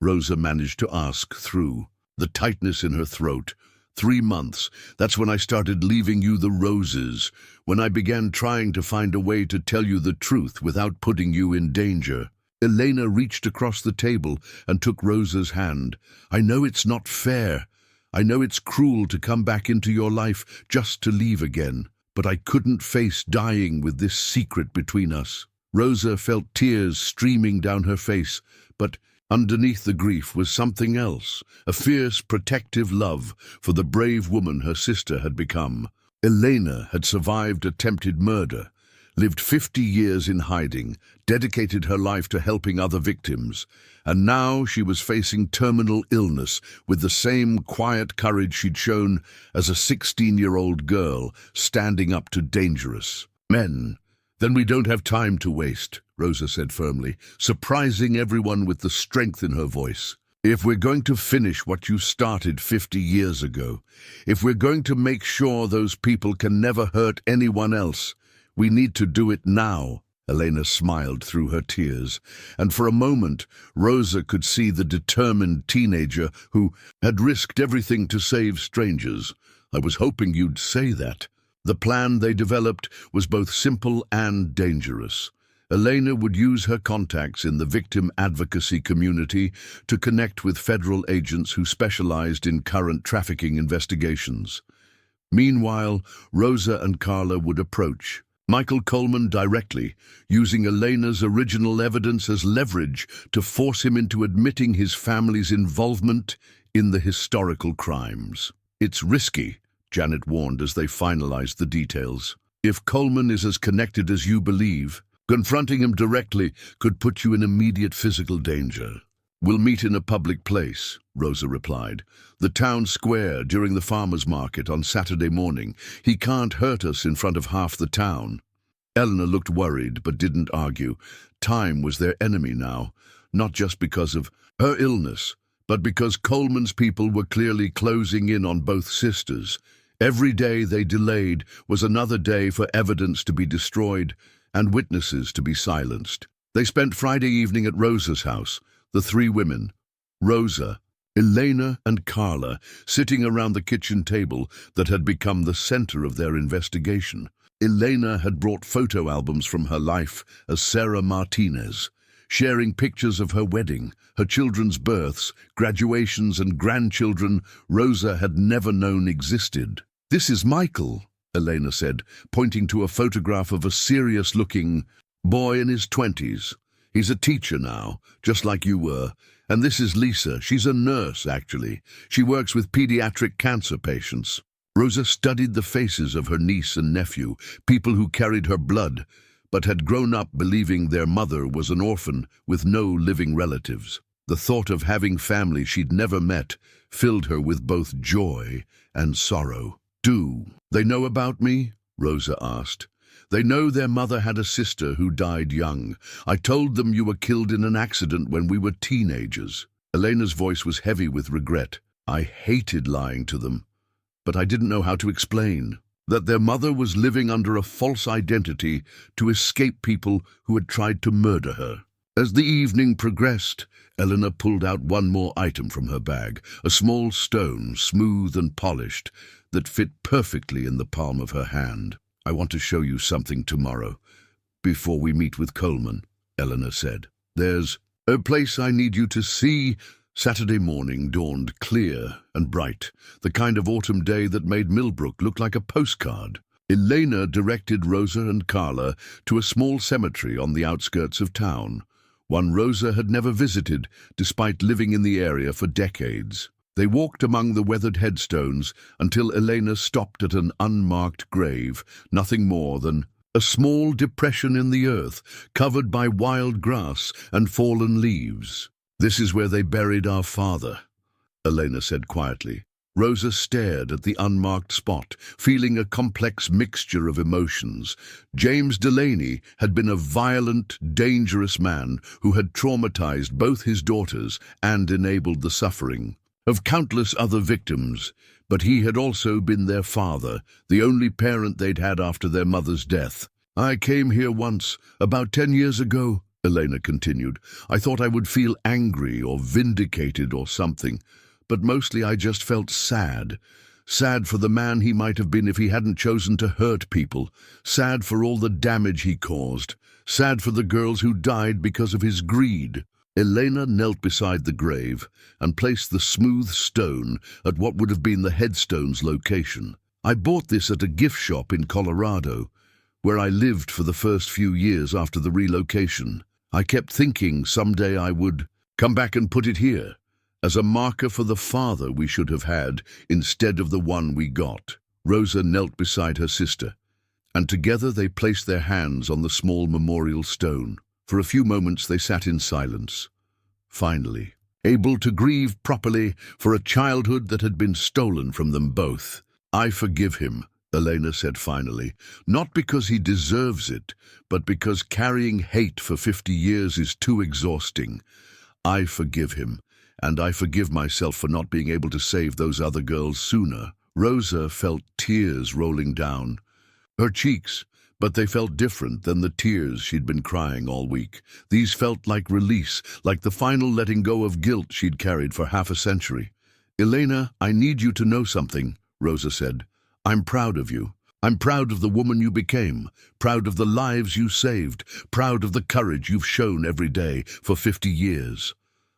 Rosa managed to ask through the tightness in her throat. 3 months. That's when I started leaving you the roses, when I began trying to find a way to tell you the truth without putting you in danger. Elena reached across the table and took Rosa's hand. "I know it's not fair. I know it's cruel to come back into your life just to leave again, but I couldn't face dying with this secret between us." Rosa felt tears streaming down her face, but underneath the grief was something else, a fierce, protective love for the brave woman her sister had become. Elena had survived attempted murder, lived 50 years in hiding, dedicated her life to helping other victims, and now she was facing terminal illness with the same quiet courage she'd shown as a 16-year-old girl standing up to dangerous men. "Then we don't have time to waste," Rosa said firmly, surprising everyone with the strength in her voice. "If we're going to finish what you started 50 years ago, if we're going to make sure those people can never hurt anyone else, we need to do it now." Elena smiled through her tears, and for a moment Rosa could see the determined teenager who had risked everything to save strangers. "I was hoping you'd say that." The plan they developed was both simple and dangerous. Elena would use her contacts in the victim advocacy community to connect with federal agents who specialized in current trafficking investigations. Meanwhile, Rosa and Carla would approach Michael Coleman directly, using Elena's original evidence as leverage to force him into admitting his family's involvement in the historical crimes. "It's risky," Janet warned as they finalized the details. "If Coleman is as connected as you believe, confronting him directly could put you in immediate physical danger." "We'll meet in a public place," Rosa replied. "The town square during the farmer's market on Saturday morning. He can't hurt us in front of half the town." Elena looked worried but didn't argue. Time was their enemy now, not just because of her illness, but because Coleman's people were clearly closing in on both sisters. Every day they delayed was another day for evidence to be destroyed and witnesses to be silenced. They spent Friday evening at Rosa's house, the 3 women, Rosa, Elena and Carla, sitting around the kitchen table that had become the center of their investigation. Elena had brought photo albums from her life as Sarah Martinez, sharing pictures of her wedding, her children's births, graduations and grandchildren Rosa had never known existed. "This is Michael," Elena said, pointing to a photograph of a serious-looking boy in his 20s. "He's a teacher now, just like you were. And this is Lisa. She's a nurse, actually. She works with pediatric cancer patients." Rosa studied the faces of her niece and nephew, people who carried her blood, but had grown up believing their mother was an orphan with no living relatives. The thought of having family she'd never met filled her with both joy and sorrow. "Do they know about me?" Rosa asked. "They know their mother had a sister who died young. I told them you were killed in an accident when we were teenagers." Elena's voice was heavy with regret. "I hated lying to them, but I didn't know how to explain that their mother was living under a false identity to escape people who had tried to murder her." As the evening progressed, Elena pulled out one more item from her bag, a small stone, smooth and polished, that fit perfectly in the palm of her hand. "I want to show you something tomorrow, before we meet with Coleman," Elena said. "There's a place I need you to see." Saturday morning dawned clear and bright, the kind of autumn day that made Millbrook look like a postcard. Elena directed Rosa and Carla to a small cemetery on the outskirts of town, one Rosa had never visited despite living in the area for decades. They walked among the weathered headstones until Elena stopped at an unmarked grave, nothing more than a small depression in the earth, covered by wild grass and fallen leaves. "This is where they buried our father," Elena said quietly. Rosa stared at the unmarked spot, feeling a complex mixture of emotions. James Delaney had been a violent, dangerous man who had traumatized both his daughters and enabled the suffering of countless other victims, but he had also been their father, the only parent they'd had after their mother's death. "I came here once, about 10 years ago," Elena continued. "I thought I would feel angry or vindicated or something. But mostly I just felt sad. Sad for the man he might have been if he hadn't chosen to hurt people. Sad for all the damage he caused. Sad for the girls who died because of his greed." Elena knelt beside the grave and placed the smooth stone at what would have been the headstone's location. "I bought this at a gift shop in Colorado, where I lived for the first few years after the relocation. I kept thinking someday I would come back and put it here, as a marker for the father we should have had instead of the one we got." Rosa knelt beside her sister, and together they placed their hands on the small memorial stone. For a few moments they sat in silence. Finally, able to grieve properly for a childhood that had been stolen from them both. "I forgive him," Elena said finally, "not because he deserves it, but because carrying hate for 50 years is too exhausting. I forgive him. And I forgive myself for not being able to save those other girls sooner." Rosa felt tears rolling down her cheeks, but they felt different than the tears she'd been crying all week. These felt like release, like the final letting go of guilt she'd carried for half a century. "Elena, I need you to know something," Rosa said. "I'm proud of you. I'm proud of the woman you became, proud of the lives you saved, proud of the courage you've shown every day for 50 years.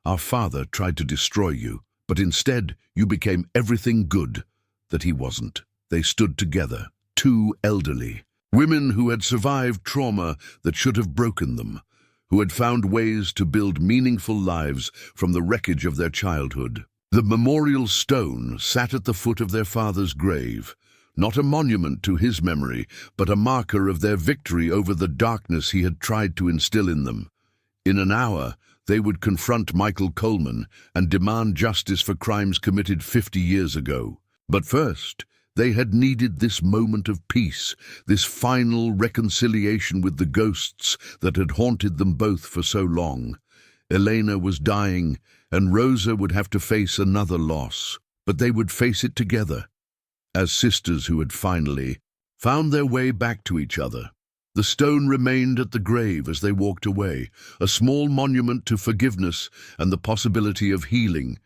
Our father tried to destroy you, but instead you became everything good that he wasn't." They stood together, two elderly women who had survived trauma that should have broken them, who had found ways to build meaningful lives from the wreckage of their childhood. The memorial stone sat at the foot of their father's grave, not a monument to his memory, but a marker of their victory over the darkness he had tried to instill in them. In an hour, they would confront Michael Coleman and demand justice for crimes committed 50 years ago. But first, they had needed this moment of peace, this final reconciliation with the ghosts that had haunted them both for so long. Elena was dying, and Rosa would have to face another loss, but they would face it together, as sisters who had finally found their way back to each other. The stone remained at the grave as they walked away, a small monument to forgiveness and the possibility of healing,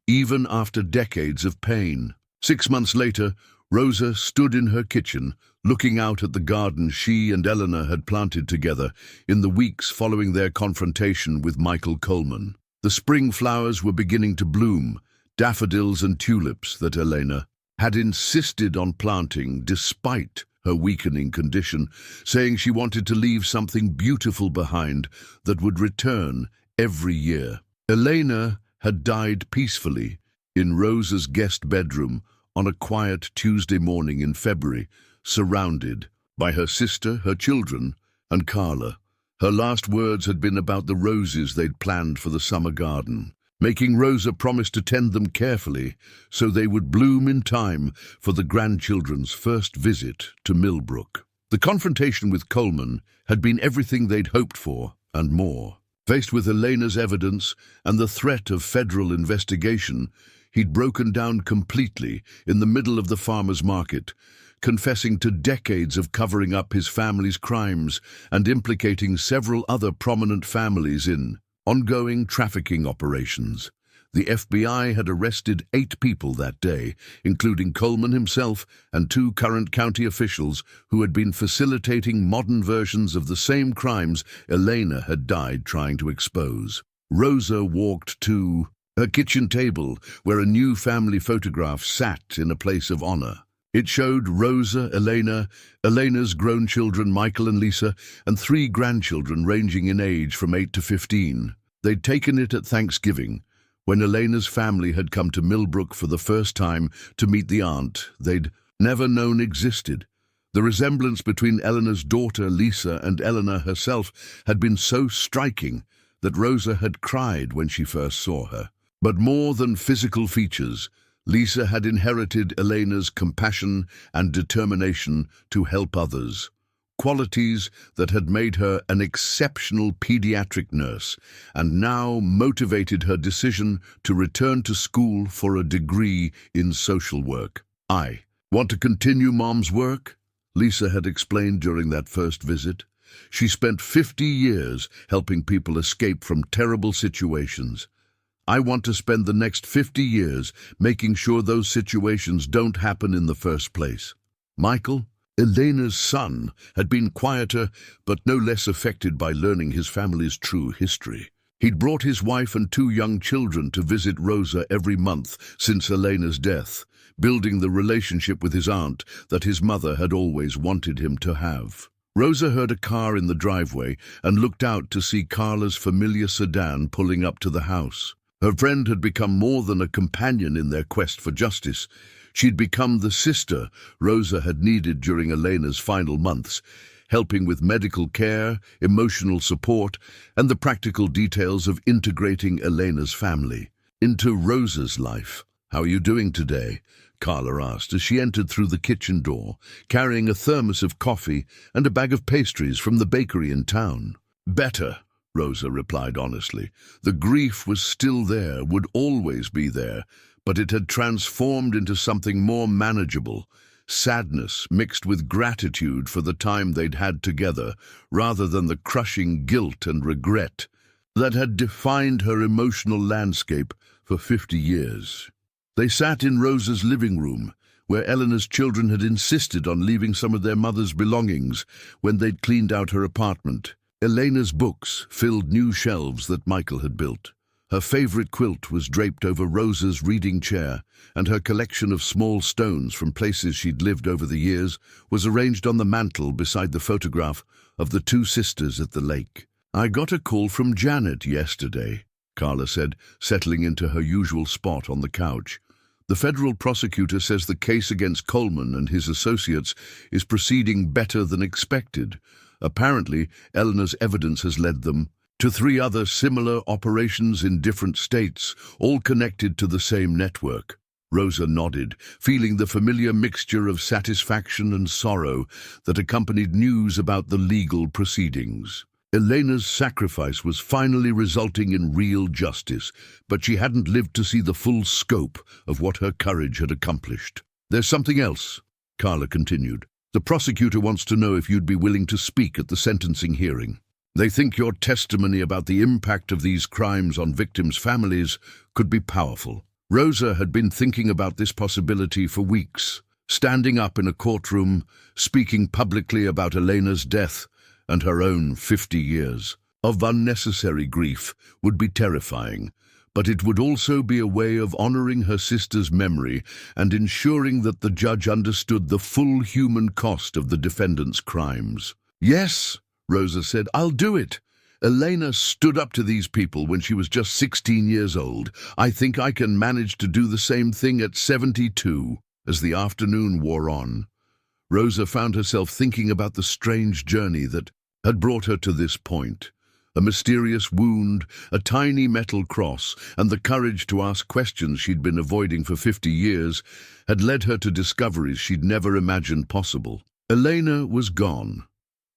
even after decades of pain. 6 months later, Rosa stood in her kitchen, looking out at the garden she and Elena had planted together in the weeks following their confrontation with Michael Coleman. The spring flowers were beginning to bloom, daffodils and tulips that Elena had insisted on planting despite her weakening condition, saying she wanted to leave something beautiful behind that would return every year. Elena had died peacefully in Rosa's guest bedroom on a quiet Tuesday morning in February, surrounded by her sister, her children, and Carla. Her last words had been about the roses they'd planned for the summer garden, making Rosa promise to tend them carefully so they would bloom in time for the grandchildren's first visit to Millbrook. The confrontation with Coleman had been everything they'd hoped for and more. Faced with Elena's evidence and the threat of federal investigation, he'd broken down completely in the middle of the farmer's market, confessing to decades of covering up his family's crimes and implicating several other prominent families in ongoing trafficking operations. The FBI had arrested 8 people that day, including Coleman himself and 2 current county officials who had been facilitating modern versions of the same crimes Elena had died trying to expose. Rosa walked to her kitchen table, where a new family photograph sat in a place of honor. It showed Rosa, Elena, Elena's grown children Michael and Lisa, and 3 grandchildren ranging in age from 8 to 15. They'd taken it at Thanksgiving, when Elena's family had come to Millbrook for the first time to meet the aunt they'd never known existed, The resemblance between Eleanor's daughter Lisa and Elena herself had been so striking that Rosa had cried when she first saw her. But more than physical features, Lisa had inherited Elena's compassion and determination to help others, qualities that had made her an exceptional pediatric nurse and now motivated her decision to return to school for a degree in social work. "I want to continue Mom's work," Lisa had explained during that first visit. She spent 50 years helping people escape from terrible situations. "I want to spend the next 50 years making sure those situations don't happen in the first place." Michael, Elena's son, had been quieter but no less affected by learning his family's true history. He'd brought his wife and 2 young children to visit Rosa every month since Elena's death, building the relationship with his aunt that his mother had always wanted him to have. Rosa heard a car in the driveway and looked out to see Carla's familiar sedan pulling up to the house. Her friend had become more than a companion in their quest for justice. She'd become the sister Rosa had needed during Elena's final months, helping with medical care, emotional support, and the practical details of integrating Elena's family into Rosa's life. "How are you doing today?" Carla asked as she entered through the kitchen door, carrying a thermos of coffee and a bag of pastries from the bakery in town. "Better," Rosa replied honestly. The grief was still there, would always be there, but it had transformed into something more manageable, sadness mixed with gratitude for the time they'd had together, rather than the crushing guilt and regret that had defined her emotional landscape for 50 years. They sat in Rosa's living room, where Eleanor's children had insisted on leaving some of their mother's belongings when they'd cleaned out her apartment. Elena's books filled new shelves that Michael had built. Her favorite quilt was draped over Rosa's reading chair, and her collection of small stones from places she'd lived over the years was arranged on the mantel beside the photograph of the 2 sisters at the lake. "I got a call from Janet yesterday," Carla said, settling into her usual spot on the couch. "The federal prosecutor says the case against Coleman and his associates is proceeding better than expected. Apparently, Eleanor's evidence has led them to 3 other similar operations in different states, all connected to the same network." Rosa nodded, feeling the familiar mixture of satisfaction and sorrow that accompanied news about the legal proceedings. Elena's sacrifice was finally resulting in real justice, but she hadn't lived to see the full scope of what her courage had accomplished. "There's something else," Carla continued. "The prosecutor wants to know if you'd be willing to speak at the sentencing hearing. They think your testimony about the impact of these crimes on victims' families could be powerful." Rosa had been thinking about this possibility for weeks. Standing up in a courtroom, speaking publicly about Elena's death and her own 50 years of unnecessary grief would be terrifying, but it would also be a way of honoring her sister's memory and ensuring that the judge understood the full human cost of the defendant's crimes. "Yes," Rosa said, "I'll do it. Elena stood up to these people when she was just 16 years old. I think I can manage to do the same thing at 72. As the afternoon wore on, Rosa found herself thinking about the strange journey that had brought her to this point. A mysterious wound, a tiny metal cross, and the courage to ask questions she'd been avoiding for 50 years had led her to discoveries she'd never imagined possible. Elena was gone,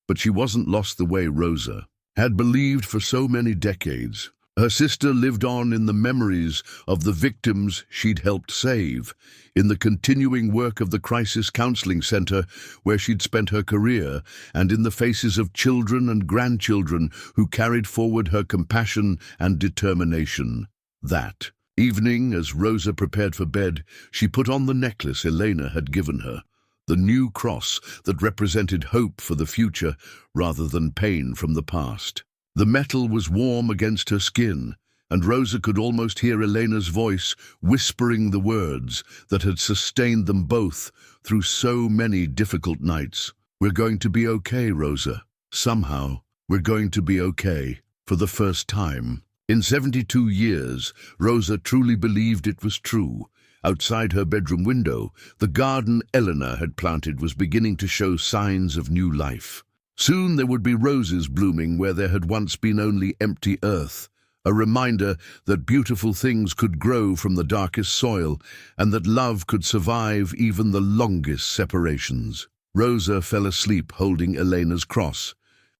but she wasn't lost the way Rosa had believed for so many decades. Her sister lived on in the memories of the victims she'd helped save, in the continuing work of the Crisis Counseling Center where she'd spent her career, and in the faces of children and grandchildren who carried forward her compassion and determination. That evening, as Rosa prepared for bed, she put on the necklace Elena had given her, the new cross that represented hope for the future rather than pain from the past. The metal was warm against her skin, and Rosa could almost hear Elena's voice whispering the words that had sustained them both through so many difficult nights. "We're going to be okay, Rosa. Somehow, we're going to be okay." For the first time in 72 years, Rosa truly believed it was true. Outside her bedroom window, the garden Elena had planted was beginning to show signs of new life. Soon there would be roses blooming where there had once been only empty earth, a reminder that beautiful things could grow from the darkest soil and that love could survive even the longest separations. Rosa fell asleep holding Elena's cross,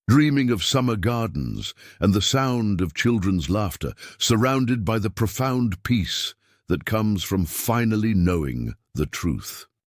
dreaming of summer gardens and the sound of children's laughter, surrounded by the profound peace that comes from finally knowing the truth.